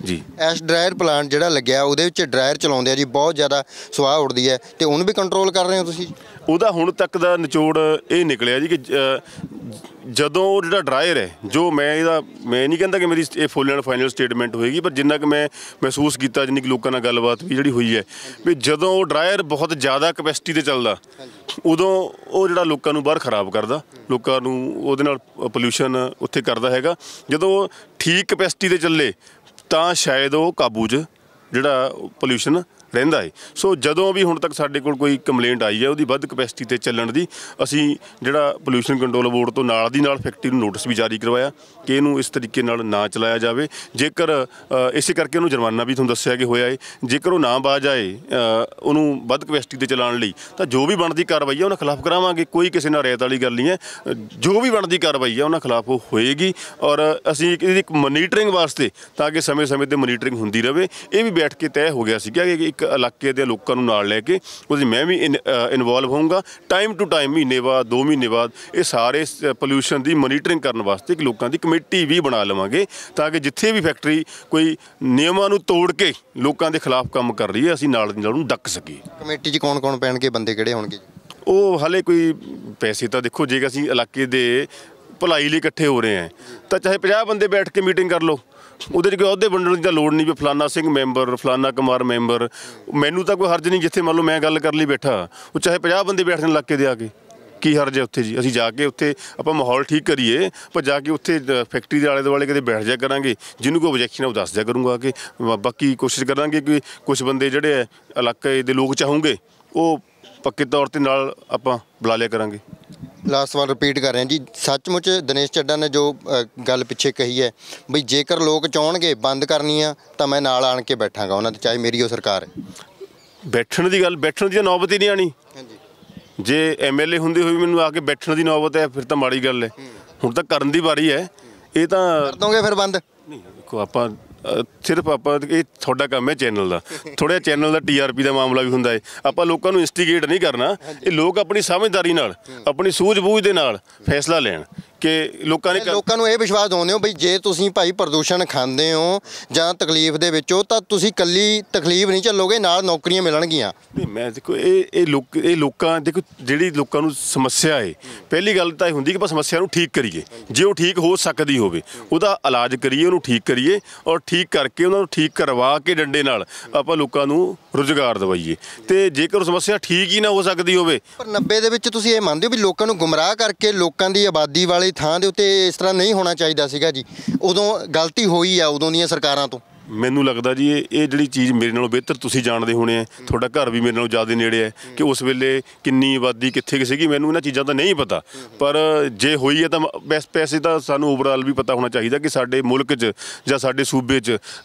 ਜੀ। ਐਸ਼ ਡਰਾਇਰ ਪਲਾਂਟ ਜਿਹੜਾ ਲੱਗਿਆ ਉਹਦੇ ਵਿੱਚ ਡਰਾਇਰ ਚਲਾਉਂਦੇ ਆ ਜੀ, ਬਹੁਤ ਜ਼ਿਆਦਾ ਸਵਾਹ ਉੱਡਦੀ ਹੈ, ਤੇ ਉਹਨੂੰ ਵੀ ਕੰਟਰੋਲ ਕਰ ਰਹੇ ਹੋ ਤੁਸੀਂ? ਉਹਦਾ ਹੁਣ ਤੱਕ ਦਾ ਨਿਚੋੜ ਇਹ ਨਿਕਲਿਆ ਜੀ ਕਿ ਜਦੋਂ ਉਹ ਜਿਹੜਾ ਡਰਾਇਰ ਹੈ, ਜੋ ਮੈਂ ਨਹੀਂ ਕਹਿੰਦਾ ਕਿ ਮੇਰੀ ਇਹ ਫੁੱਲ ਐਂਡ ਫਾਈਨਲ ਸਟੇਟਮੈਂਟ ਹੋਏਗੀ, ਪਰ ਜਿੰਨਾ ਕਿ ਮੈਂ ਮਹਿਸੂਸ ਕੀਤਾ, ਜਿੰਨੀ ਕਿ ਲੋਕਾਂ ਨਾਲ ਗੱਲਬਾਤ ਵੀ ਜਿਹੜੀ ਹੋਈ ਹੈ, ਵੀ ਜਦੋਂ ਉਹ ਡਰਾਇਰ ਬਹੁਤ ਜ਼ਿਆਦਾ ਕਪੈਸਿਟੀ 'ਤੇ ਚੱਲਦਾ, ਉਦੋਂ ਉਹ ਜਿਹੜਾ ਲੋਕਾਂ ਨੂੰ ਬਾਹਰ ਖਰਾਬ ਕਰਦਾ, ਲੋਕਾਂ ਨੂੰ ਉਹਦੇ ਨਾਲ ਪੋਲਿਊਸ਼ਨ ਉੱਥੇ ਕਰਦਾ ਹੈਗਾ। ਜਦੋਂ ਠੀਕ ਕਪੈਸਿਟੀ 'ਤੇ ਚੱਲੇ ਤਾਂ ਸ਼ਾਇਦ ਉਹ ਕਾਬੂ 'ਚ ਜਿਹੜਾ ਪੋਲਿਊਸ਼ਨ ਰਹਿੰਦਾ ਹੈ। ਸੋ ਜਦੋਂ ਵੀ ਹੁਣ ਤੱਕ ਸਾਡੇ ਕੋਲ ਕੋਈ ਕੰਪਲੇਂਟ ਆਈ ਹੈ ਉਹਦੀ ਵੱਧ ਕਪੈਸਿਟੀ 'ਤੇ ਚੱਲਣ ਦੀ, ਅਸੀਂ ਜਿਹੜਾ ਪੋਲਿਊਸ਼ਨ ਕੰਟਰੋਲ ਬੋਰਡ ਤੋਂ ਨਾਲ ਦੀ ਨਾਲ ਫੈਕਟਰੀ ਨੂੰ ਨੋਟਿਸ ਵੀ ਜਾਰੀ ਕਰਵਾਇਆ ਕਿ ਇਹਨੂੰ ਇਸ ਤਰੀਕੇ ਨਾਲ ਨਾ ਚਲਾਇਆ ਜਾਵੇ। ਜੇਕਰ ਇਸੇ ਕਰਕੇ ਉਹਨੂੰ ਜੁਰਮਾਨਾ ਵੀ ਤੁਹਾਨੂੰ ਦੱਸਿਆ ਕਿ ਹੋਇਆ ਹੈ, ਜੇਕਰ ਉਹ ਨਾ ਬਾਜ ਆਏ ਉਹਨੂੰ ਵੱਧ ਕਪੈਸਿਟੀ 'ਤੇ ਚਲਾਉਣ ਲਈ, ਤਾਂ ਜੋ ਵੀ ਬਣਦੀ ਕਾਰਵਾਈ ਹੈ ਉਹਨਾਂ ਖਿਲਾਫ ਕਰਾਵਾਂਗੇ। ਕੋਈ ਕਿਸੇ ਨਾਲ ਰਹਿਤ ਵਾਲੀ ਗੱਲ ਨਹੀਂ ਹੈ, ਜੋ ਵੀ ਬਣਦੀ ਕਾਰਵਾਈ ਹੈ ਉਹਨਾਂ ਖਿਲਾਫ ਉਹ ਹੋਏਗੀ। ਔਰ ਅਸੀਂ ਇਹਦੀ ਇੱਕ ਮੋਨੀਟਰਿੰਗ ਵਾਸਤੇ, ਤਾਂ ਕਿ ਸਮੇਂ-ਸਮੇਂ 'ਤੇ ਮੋਨੀਟਰਿੰਗ ਹੁੰਦੀ ਰਹੇ, ਇਹ ਵੀ ਬੈਠ ਕੇ ਤੈਅ ਹੋ ਗਿਆ ਸੀਗਾ ਕਿ ਇਲਾਕੇ ਦੇ ਲੋਕਾਂ ਨੂੰ ਨਾਲ ਲੈ ਕੇ ਉਹਦੀ ਮੈਂ ਵੀ ਇਨਵੋਲਵ ਹੋਊਂਗਾ। ਟਾਈਮ ਟੂ ਟਾਈਮ, ਮਹੀਨੇ ਬਾਅਦ 2 ਮਹੀਨੇ ਬਾਅਦ ਇਹ ਸਾਰੇ ਪੋਲਿਊਸ਼ਨ ਦੀ ਮੋਨੀਟਰਿੰਗ ਕਰਨ ਵਾਸਤੇ ਇੱਕ ਲੋਕਾਂ ਦੀ ਕਮੇਟੀ ਵੀ ਬਣਾ ਲਵਾਂਗੇ, ਤਾਂ ਕਿ ਜਿੱਥੇ ਵੀ ਫੈਕਟਰੀ ਕੋਈ ਨਿਯਮਾਂ ਨੂੰ ਤੋੜ ਕੇ ਲੋਕਾਂ ਦੇ ਖਿਲਾਫ ਕੰਮ ਕਰ ਰਹੀ ਹੈ, ਅਸੀਂ ਨਾਲ ਦੀ ਨਾਲ ਉਹਨੂੰ ਡੱਕ ਸਕੀਏ। ਕਮੇਟੀ 'ਚ ਕੌਣ ਪੈਣਗੇ, ਬੰਦੇ ਕਿਹੜੇ ਹੋਣਗੇ? ਉਹ ਹਾਲੇ ਕੋਈ ਪੈਸੇ ਤਾਂ ਦੇਖੋ, ਜੇਕਰ ਅਸੀਂ ਇਲਾਕੇ ਦੇ ਭਲਾਈ ਲਈ ਇਕੱਠੇ ਹੋ ਰਹੇ ਹਾਂ ਤਾਂ ਚਾਹੇ 50 ਬੰਦੇ ਬੈਠ ਕੇ ਮੀਟਿੰਗ ਕਰ ਲਓ, ਉਹਦੇ 'ਚ ਕੋਈ ਅਹੁਦੇ ਵੰਡਣ ਦੀ ਤਾਂ ਲੋੜ ਨਹੀਂ ਵੀ ਫਲਾਨਾ ਸਿੰਘ ਮੈਂਬਰ, ਫਲਾਨਾ ਕੁਮਾਰ ਮੈਂਬਰ। ਮੈਨੂੰ ਤਾਂ ਕੋਈ ਹਰਜ ਨਹੀਂ, ਜਿੱਥੇ ਮੰਨ ਲਓ ਮੈਂ ਗੱਲ ਕਰਨ ਲਈ ਬੈਠਾ, ਉਹ ਚਾਹੇ 50 ਬੰਦੇ ਬੈਠ ਜਾਣ ਇਲਾਕੇ ਦੇ ਆ ਕੇ, ਕੀ ਹਰਜ ਹੈ ਉੱਥੇ ਜੀ? ਅਸੀਂ ਜਾ ਕੇ ਉੱਥੇ ਆਪਾਂ ਮਾਹੌਲ ਠੀਕ ਕਰੀਏ, ਪਰ ਜਾ ਕੇ ਉੱਥੇ ਫੈਕਟਰੀ ਦੇ ਆਲੇ ਦੁਆਲੇ ਕਿਤੇ ਬੈਠ ਜਾਇਆ ਕਰਾਂਗੇ, ਜਿਹਨੂੰ ਕੋਈ ਓਬਜੈਕਸ਼ਨ ਹੈ ਉਹ ਦੱਸ ਦਿਆ ਕਰੂੰਗਾ ਕਿ ਬਾਕੀ ਕੋਸ਼ਿਸ਼ ਕਰਾਂਗੇ ਕਿ ਕੁਛ ਬੰਦੇ ਜਿਹੜੇ ਹੈ ਇਲਾਕੇ ਦੇ ਲੋਕ ਚਾਹੂੰਗੇ ਉਹ ਪੱਕੇ ਤੌਰ 'ਤੇ ਨਾਲ ਆਪਾਂ ਬੁਲਾ ਲਿਆ ਕਰਾਂਗੇ। ਲਾਸਟ ਵਾਰ ਰਿਪੀਟ ਕਰ ਰਹੇ ਜੀ, ਸੱਚਮੁੱਚ ਦਿਨੇਸ਼ ਚੱਡਾ ਨੇ ਜੋ ਗੱਲ ਪਿੱਛੇ ਕਹੀ ਹੈ ਬਈ ਜੇਕਰ ਲੋਕ ਚਾਹਣਗੇ ਬੰਦ ਕਰਨੀ ਆ ਤਾਂ ਮੈਂ ਨਾਲ ਆਣ ਕੇ ਬੈਠਾਂਗਾ ਉਹਨਾਂ ਦੇ, ਚਾਹੇ ਮੇਰੀ ਉਹ ਸਰਕਾਰ ਹੈ। ਬੈਠਣ ਦੀ ਨੌਬਤ ਹੀ ਨਹੀਂ ਆਣੀ। ਜੇ MLA ਹੁੰਦੇ ਹੋਏ ਮੈਨੂੰ ਆ ਕੇ ਬੈਠਣ ਦੀ ਨੌਬਤ ਹੈ ਫਿਰ ਤਾਂ ਮਾੜੀ ਗੱਲ ਹੈ। ਹੁਣ ਤਾਂ ਕਰਨ ਦੀ ਵਾਰੀ ਹੈ, ਇਹ ਤਾਂ ਕਰ ਦੋਗੇ ਫਿਰ ਬੰਦ? ਨਹੀਂ ਦੇਖੋ, ਆਪਾਂ ਸਿਰਫ ਇਹ ਤੁਹਾਡਾ ਕੰਮ ਹੈ ਚੈਨਲ ਦਾ, ਥੋੜ੍ਹਾ ਚੈਨਲ ਦਾ TRP ਦਾ ਮਾਮਲਾ ਵੀ ਹੁੰਦਾ ਹੈ। ਆਪਾਂ ਲੋਕਾਂ ਨੂੰ ਇੰਸਟੀਗੇਟ ਨਹੀਂ ਕਰਨਾ, ਇਹ ਲੋਕ ਆਪਣੀ ਸਮਝਦਾਰੀ ਨਾਲ, ਆਪਣੀ ਸੂਝ-ਬੂਝ ਦੇ ਨਾਲ ਫੈਸਲਾ ਲੈਣ ਕਿ ਲੋਕਾਂ ਨੂੰ ਇਹ ਵਿਸ਼ਵਾਸ ਦਿਵਾਉਂਦੇ ਹੋ ਬਈ ਜੇ ਤੁਸੀਂ ਭਾਈ ਪ੍ਰਦੂਸ਼ਣ ਖਾਂਦੇ ਹੋ ਜਾਂ ਤਕਲੀਫ ਦੇ ਵਿੱਚ ਹੋ ਤਾਂ ਤੁਸੀਂ ਇਕੱਲੀ ਤਕਲੀਫ ਨਹੀਂ ਝੱਲੋਗੇ, ਨਾਲ ਨੌਕਰੀਆਂ ਮਿਲਣਗੀਆਂ। ਨਹੀਂ, ਮੈਂ ਦੇਖੋ ਇਹ ਲੋਕਾਂ ਦੇਖੋ, ਜਿਹੜੀ ਲੋਕਾਂ ਨੂੰ ਸਮੱਸਿਆ ਹੈ, ਪਹਿਲੀ ਗੱਲ ਤਾਂ ਇਹ ਹੁੰਦੀ ਕਿ ਆਪਾਂ ਸਮੱਸਿਆ ਨੂੰ ਠੀਕ ਕਰੀਏ। ਜੇ ਉਹ ਠੀਕ ਹੋ ਸਕਦੀ ਹੋਵੇ ਉਹਦਾ ਇਲਾਜ ਕਰੀਏ, ਉਹਨੂੰ ਠੀਕ ਕਰੀਏ, ਔਰ ਠੀਕ ਕਰਕੇ ਉਹਨਾਂ ਨੂੰ ਠੀਕ ਕਰਵਾ ਕੇ ਡੰਡੇ ਨਾਲ ਆਪਾਂ ਲੋਕਾਂ ਨੂੰ ਰੁਜ਼ਗਾਰ ਦਿਵਾਈਏ। ਤੇ ਜੇਕਰ ਸਮੱਸਿਆ ਠੀਕ ਹੀ ਨਾ ਹੋ ਸਕਦੀ ਹੋਵੇ, ਪਰ 90 ਦੇ ਵਿੱਚ ਤੁਸੀਂ ਇਹ ਮੰਨਦੇ ਹੋ ਵੀ ਲੋਕਾਂ ਨੂੰ ਗੁੰਮਰਾਹ ਕਰਕੇ ਲੋਕਾਂ ਦੀ ਆਬਾਦੀ ਵਾਲੀ ਥਾਂ ਦੇ ਉੱਤੇ ਇਸ ਤਰ੍ਹਾਂ ਨਹੀਂ ਹੋਣਾ ਚਾਹੀਦਾ ਸੀਗਾ ਜੀ? ਉਦੋਂ ਗਲਤੀ ਹੋਈ ਆ ਉਦੋਂ ਦੀਆਂ ਸਰਕਾਰਾਂ ਤੋਂ। ਮੈਨੂੰ ਲੱਗਦਾ ਜੀ ਇਹ ਜਿਹੜੀ ਚੀਜ਼ ਮੇਰੇ ਨਾਲੋਂ ਬਿਹਤਰ ਤੁਸੀਂ ਜਾਣਦੇ ਹੋਣੇ ਆ, ਤੁਹਾਡਾ ਘਰ ਵੀ ਮੇਰੇ ਨਾਲੋਂ ਜ਼ਿਆਦਾ ਨੇੜੇ ਹੈ, ਕਿ ਉਸ ਵੇਲੇ ਕਿੰਨੀ ਆਬਾਦੀ ਕਿੱਥੇ ਸੀਗੀ, ਮੈਨੂੰ ਇਹਨਾਂ ਚੀਜ਼ਾਂ ਦਾ ਨਹੀਂ ਪਤਾ। ਪਰ ਜੇ ਹੋਈ ਹੈ ਤਾਂ ਪੈਸੇ ਤਾਂ ਸਾਨੂੰ ਓਵਰਆਲ ਵੀ ਪਤਾ ਹੋਣਾ ਚਾਹੀਦਾ ਕਿ ਸਾਡੇ ਮੁਲਕ 'ਚ ਜਾਂ ਸਾਡੇ ਸੂਬੇ 'ਚ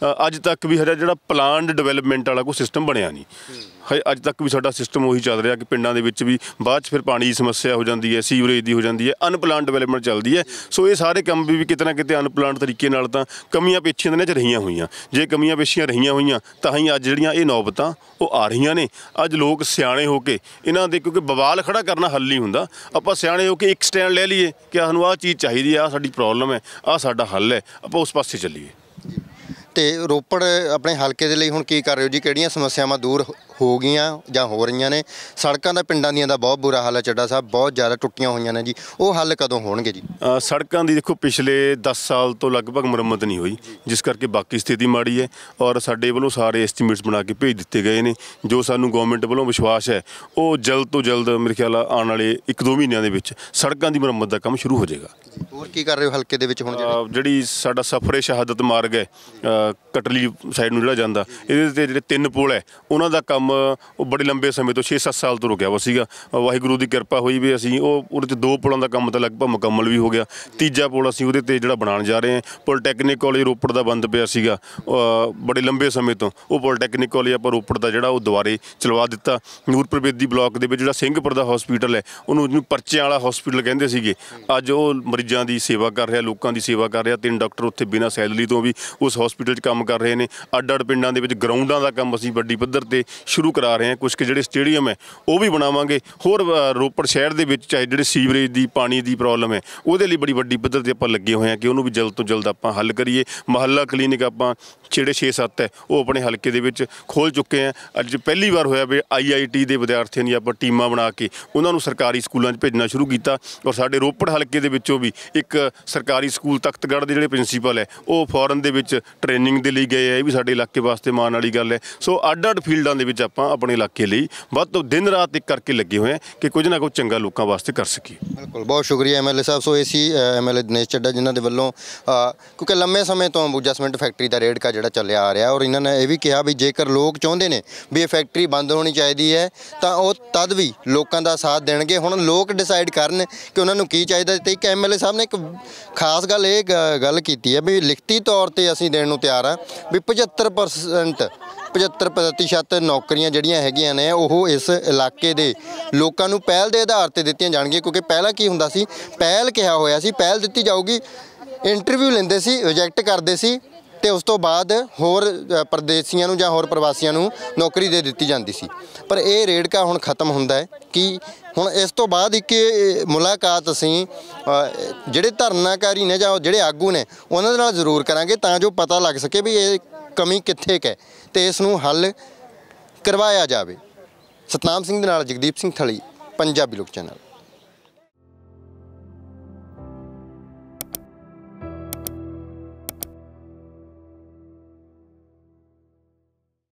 ਅੱਜ ਤੱਕ ਵੀ ਹਜੇ ਜਿਹੜਾ ਪਲਾਨਡ ਡਿਵੈਲਪਮੈਂਟ ਵਾਲਾ ਕੋਈ ਸਿਸਟਮ ਬਣਿਆ ਨਹੀਂ। ਅੱਜ ਤੱਕ ਵੀ ਸਾਡਾ ਸਿਸਟਮ ਉਹੀ ਚੱਲ ਰਿਹਾ ਕਿ ਪਿੰਡਾਂ ਦੇ ਵਿੱਚ ਵੀ ਬਾਅਦ 'ਚ ਫਿਰ ਪਾਣੀ ਦੀ ਸਮੱਸਿਆ ਹੋ ਜਾਂਦੀ ਹੈ, ਸੀਵਰੇਜ ਦੀ ਹੋ ਜਾਂਦੀ ਹੈ, ਅਨਪਲਾਨਡ ਡਿਵੈਲਪਮੈਂਟ ਚੱਲਦੀ ਹੈ। ਸੋ ਇਹ ਸਾਰੇ ਕੰਮ ਵੀ ਕਿਤੇ ਨਾ ਕਿਤੇ ਅਨਪਲਾਨਡ ਤਰੀਕੇ ਨਾਲ ਤਾਂ ਕਮੀਆਂ ਪੇਸ਼ੀਆਂ ਦੇ ਵਿੱਚ ਰਹੀਆਂ ਹੋਈਆਂ। ਜੇ ਕਮੀਆਂ ਪੇਸ਼ੀਆਂ ਰਹੀਆਂ ਹੋਈਆਂ ਤਾਂ ਹੀ ਅੱਜ ਜਿਹੜੀਆਂ ਇਹ ਨੌਬਤਾਂ ਉਹ ਆ ਰਹੀਆਂ ਨੇ। ਅੱਜ ਲੋਕ ਸਿਆਣੇ ਹੋ ਕੇ ਇਹਨਾਂ ਦੇ, ਕਿਉਂਕਿ ਬਵਾਲ ਖੜਾ ਕਰਨਾ ਹੱਲ ਨਹੀਂ ਹੁੰਦਾ, ਆਪਾਂ ਸਿਆਣੇ ਹੋ ਕੇ ਇੱਕ ਸਟੈਂਡ ਲੈ ਲਈਏ ਕਿ ਸਾਨੂੰ ਆਹ ਚੀਜ਼ ਚਾਹੀਦੀ ਹੈ, ਆਹ ਸਾਡੀ ਪ੍ਰੋਬਲਮ ਹੈ, ਆਹ ਸਾਡਾ ਹੱਲ ਹੈ, ਆਪਾਂ ਉਸ ਪਾਸੇ ਚੱਲੀਏ। ਤੇ ਰੋਪੜ ਆਪਣੇ ਹਲਕੇ ਦੇ ਲਈ ਹੁਣ ਕੀ ਕਰ ਰਹੇ ਹੋ ਜੀ? ਕਿਹੜੀਆਂ ਸਮੱਸਿਆਵਾਂ ਦੂਰ ਹੋ ਗਈਆਂ ਜਾਂ ਹੋ ਰਹੀਆਂ ਨੇ? ਸੜਕਾਂ ਦਾ ਪਿੰਡਾਂ ਦੀਆਂ ਦਾ ਬਹੁਤ ਬੁਰਾ ਹਾਲ ਹੈ, ਚੱਡਾ ਸਾਹਿਬ ਬਹੁਤ ਜ਼ਿਆਦਾ ਟੁੱਟੀਆਂ ਹੋਈਆਂ ਨੇ ਜੀ, ਉਹ ਹੱਲ ਕਦੋਂ ਹੋਣਗੇ ਜੀ? ਸੜਕਾਂ ਦੀ ਦੇਖੋ ਪਿਛਲੇ 10 ਸਾਲ ਤੋਂ ਲਗਭਗ ਮੁਰੰਮਤ ਨਹੀਂ ਹੋਈ, ਜਿਸ ਕਰਕੇ ਬਾਕੀ ਸਥਿਤੀ ਮਾੜੀ ਹੈ। ਔਰ ਸਾਡੇ ਵੱਲੋਂ ਸਾਰੇ ਐਸਟੀਮੇਟਸ ਬਣਾ ਕੇ ਭੇਜ ਦਿੱਤੇ ਗਏ ਨੇ। ਜੋ ਸਾਨੂੰ ਗਵਰਨਮੈਂਟ ਵੱਲੋਂ ਵਿਸ਼ਵਾਸ ਹੈ ਉਹ ਜਲਦ ਤੋਂ ਜਲਦ ਮੇਰੇ ਖਿਆਲ ਆਉਣ ਵਾਲੇ 1-2 ਮਹੀਨਿਆਂ ਦੇ ਵਿੱਚ ਸੜਕਾਂ ਦੀ ਮੁਰੰਮਤ ਦਾ ਕੰਮ ਸ਼ੁਰੂ ਹੋ ਜਾਏਗਾ। ਹੋਰ ਕੀ ਕਰ ਰਹੇ ਹੋ ਹਲਕੇ ਦੇ ਵਿੱਚ ਹੁਣ? ਜਿਹੜੀ ਸਾਡਾ ਸਫਰੇ ਸ਼ਹਾਦਤ ਮਾਰਗ ਹੈ ਕਟਲੀ ਸਾਈਡ ਨੂੰ ਜਿਹੜਾ ਜਾਂਦਾ, ਇਹਦੇ 'ਤੇ ਜਿਹੜੇ 3 ਪੁਲ ਹੈ ਉਹਨਾਂ ਦਾ ਕੰਮ ਉਹ ਬੜੇ ਲੰਬੇ ਸਮੇਂ ਤੋਂ 6-7 ਸਾਲ ਤੋਂ ਰੁਕਿਆ ਵਾ ਸੀਗਾ। ਵਾਹਿਗੁਰੂ ਦੀ ਕਿਰਪਾ ਹੋਈ ਵੀ ਅਸੀਂ ਉਹਦੇ 'ਚ 2 ਪੁਲਾਂ ਦਾ ਕੰਮ ਤਾਂ ਲਗਭਗ ਮੁਕੰਮਲ ਵੀ ਹੋ ਗਿਆ। ਤੀਜਾ ਪੁਲ ਅਸੀਂ ਉਹਦੇ 'ਤੇ ਜਿਹੜਾ ਬਣਾਉਣ ਜਾ ਰਹੇ ਹਾਂ। ਪੋਲੀਟੈਕਨਿਕ ਕਾਲਜ ਰੋਪੜ ਦਾ ਬੰਦ ਪਿਆ ਸੀਗਾ ਬੜੇ ਲੰਬੇ ਸਮੇਂ ਤੋਂ, ਉਹ ਪੋਲੀਟੈਕਨਿਕ ਕਾਲਜ ਆਪਾਂ ਰੋਪੜ ਦਾ ਜਿਹੜਾ ਉਹ ਦੁਬਾਰੇ ਚਲਵਾ ਦਿੱਤਾ। ਨੂਰਪੁਰ ਬੇਦੀ ਬਲਾਕ ਦੇ ਵਿੱਚ ਜਿਹੜਾ ਸਿੰਘਪੁਰ ਦਾ ਹਸਪੀਟਲ ਹੈ ਉਹਨੂੰ ਪਰਚਿਆਂ ਵਾਲਾ ਹਸਪੀਟਲ ਕਹਿੰਦੇ ਸੀਗੇ, ਅੱਜ ਉਹ ਮਰੀਜ਼ਾਂ ਦੀ ਸੇਵਾ ਕਰ ਰਿਹਾ, ਲੋਕਾਂ ਦੀ ਸੇਵਾ ਕਰ ਰਿਹਾ। 3 ਡਾਕਟਰ ਉੱਥੇ ਬਿਨਾਂ ਸੈਲਰੀ ਤੋਂ ਵੀ ਉਸ ਹਸਪੀਟਲ 'ਚ ਕੰਮ ਕਰ ਰਹੇ ਨੇ। ਅੱਡ-ਅੱਡ ਪਿੰਡਾਂ ਦੇ ਵਿੱਚ ਗਰਾਊਂਡਾਂ ਦਾ ਕੰਮ ਅਸੀਂ ਵੱਡੀ ਪੱਧਰ 'ਤੇ ਸ਼ੁਰੂ ਕਰਾ ਰਹੇ ਹਾਂ। ਕੁਛ ਕੁ ਜਿਹੜੇ ਸਟੇਡੀਅਮ ਹੈ ਉਹ ਵੀ ਬਣਾਵਾਂਗੇ। ਹੋਰ ਰੋਪੜ ਸ਼ਹਿਰ ਦੇ ਵਿੱਚ ਚਾਹੇ ਜਿਹੜੇ ਸੀਵਰੇਜ ਦੀ ਪਾਣੀ ਦੀ ਪ੍ਰੋਬਲਮ ਹੈ ਉਹਦੇ ਲਈ ਬੜੀ ਵੱਡੀ ਪੱਧਰ 'ਤੇ ਆਪਾਂ ਲੱਗੇ ਹੋਏ ਹਾਂ ਕਿ ਉਹਨੂੰ ਵੀ ਜਲਦ ਤੋਂ ਜਲਦ ਆਪਾਂ ਹੱਲ ਕਰੀਏ। ਮੁਹੱਲਾ ਕਲੀਨਿਕ ਆਪਾਂ ਜਿਹੜੇ 6-7 ਹੈ ਉਹ ਆਪਣੇ ਹਲਕੇ ਦੇ ਵਿੱਚ ਖੋਲ੍ਹ ਚੁੱਕੇ ਹਾਂ। ਅੱਜ ਪਹਿਲੀ ਵਾਰ ਹੋਇਆ ਵੀ IIT ਦੇ ਵਿਦਿਆਰਥੀਆਂ ਦੀ ਆਪਾਂ ਟੀਮਾਂ ਬਣਾ ਕੇ ਉਹਨਾਂ ਨੂੰ ਸਰਕਾਰੀ ਸਕੂਲਾਂ 'ਚ ਭੇਜਣਾ ਸ਼ੁਰੂ ਕੀਤਾ। ਔਰ ਸਾਡੇ ਰੋਪੜ ਹਲਕੇ ਦੇ ਵਿੱਚੋਂ ਵੀ ਇੱਕ ਸਰਕਾਰੀ ਸਕੂਲ ਤਖਤਗੜ੍ਹ ਦੇ ਜਿਹੜੇ ਪ੍ਰਿੰਸੀਪਲ ਹੈ ਉਹ ਫੋਰਨ ਦੇ ਵਿੱਚ ਟ੍ਰੇਨਿੰਗ ਦੇ ਲਈ ਗਏ ਹੈ। ਇਹ ਵੀ ਸਾਡੇ ਇਲਾਕੇ ਵਾਸਤੇ ਮਾਣ ਵਾਲੀ ਗੱਲ ਹੈ। ਸੋ ਅੱਡ-ਅੱਡ ਫੀਲਡਾਂ ਦੇ ਵਿੱਚ ਆਪਾਂ ਆਪਣੇ ਇਲਾਕੇ ਲਈ ਵੱਧ ਤੋਂ ਦਿਨ ਰਾਤ ਇੱਕ ਕਰਕੇ ਲੱਗੇ ਹੋਏ ਹਾਂ ਕਿ ਕੁਝ ਨਾ ਕੁਝ ਚੰਗਾ ਲੋਕਾਂ ਵਾਸਤੇ ਕਰ ਸਕੀਏ। ਬਿਲਕੁਲ, ਬਹੁਤ ਸ਼ੁਕਰੀਆ MLA ਸਾਹਿਬ। ਸੋ ਇਹ ਸੀ MLA ਦਿਨੇਸ਼ ਚੱਡਾ ਜਿਨ੍ਹਾਂ ਦੇ ਵੱਲੋਂ ਕਿਉਂਕਿ ਲੰਮੇ ਸਮੇਂ ਤੋਂ ਅੰਬੂਜਾ ਸੀਮੈਂਟ ਫੈਕਟਰੀ ਦਾ ਰੇੜਕਾ ਜਿਹੜਾ ਚੱਲਿਆ ਆ ਰਿਹਾ, ਔਰ ਇਹਨਾਂ ਨੇ ਇਹ ਵੀ ਕਿਹਾ ਵੀ ਜੇਕਰ ਲੋਕ ਚਾਹੁੰਦੇ ਨੇ ਵੀ ਇਹ ਫੈਕਟਰੀ ਬੰਦ ਹੋਣੀ ਚਾਹੀਦੀ ਹੈ ਤਾਂ ਉਹ ਤਦ ਵੀ ਲੋਕਾਂ ਦਾ ਸਾਥ ਦੇਣਗੇ। ਹੁਣ ਲੋਕ ਡਿਸਾਈਡ ਕਰਨ ਕਿ ਉਹਨਾਂ ਨੂੰ ਕੀ ਚਾਹੀਦਾ। ਤੇ ਇੱਕ MLA ਸਾਹਿਬ ਨੇ ਇੱਕ ਖਾਸ ਗੱਲ ਇਹ ਗੱਲ ਕੀਤੀ ਹੈ ਵੀ ਲਿਖਤੀ ਤੌਰ 'ਤੇ ਅਸੀਂ ਦੇਣ ਨੂੰ ਤਿਆਰ ਹਾਂ ਵੀ 75% ਨੌਕਰੀਆਂ ਜਿਹੜੀਆਂ ਹੈਗੀਆਂ ਨੇ ਉਹ ਇਸ ਇਲਾਕੇ ਦੇ ਲੋਕਾਂ ਨੂੰ ਪਹਿਲ ਦੇ ਆਧਾਰ 'ਤੇ ਦਿੱਤੀਆਂ ਜਾਣਗੀਆਂ। ਕਿਉਂਕਿ ਪਹਿਲਾਂ ਕੀ ਹੁੰਦਾ ਸੀ, ਪਹਿਲ ਕਿਹਾ ਹੋਇਆ ਸੀ, ਪਹਿਲ ਦਿੱਤੀ ਜਾਊਗੀ, ਇੰਟਰਵਿਊ ਲੈਂਦੇ ਸੀ, ਰਿਜੈਕਟ ਕਰਦੇ ਸੀ ਤੇ ਉਸ ਤੋਂ ਬਾਅਦ ਹੋਰ ਪਰਦੇਸੀਆਂ ਨੂੰ ਜਾਂ ਹੋਰ ਪ੍ਰਵਾਸੀਆਂ ਨੂੰ ਨੌਕਰੀ ਦੇ ਦਿੱਤੀ ਜਾਂਦੀ ਸੀ। ਪਰ ਇਹ ਰੇੜਕਾ ਹੁਣ ਖਤਮ ਹੁੰਦਾ ਹੈ ਕਿ ਹੁਣ ਇਸ ਤੋਂ ਬਾਅਦ ਇੱਕ ਮੁਲਾਕਾਤ ਅਸੀਂ ਜਿਹੜੇ ਧਰਨਾਕਾਰੀ ਨੇ ਜਾਂ ਜਿਹੜੇ ਆਗੂ ਨੇ ਉਹਨਾਂ ਦੇ ਨਾਲ ਜ਼ਰੂਰ ਕਰਾਂਗੇ ਤਾਂ ਜੋ ਪਤਾ ਲੱਗ ਸਕੇ ਵੀ ਇਹ ਕਮੀ ਕਿੱਥੇ ਕੁ ਹੈ ਤੇ ਇਸ ਨੂੰ ਹੱਲ ਕਰਵਾਇਆ ਜਾਵੇ। ਸਤਨਾਮ ਸਿੰਘ ਦੇ ਨਾਲ ਜਗਦੀਪ ਸਿੰਘ ਥਲੀ, ਪੰਜਾਬੀ ਲੋਕ ਚੈਨਲ।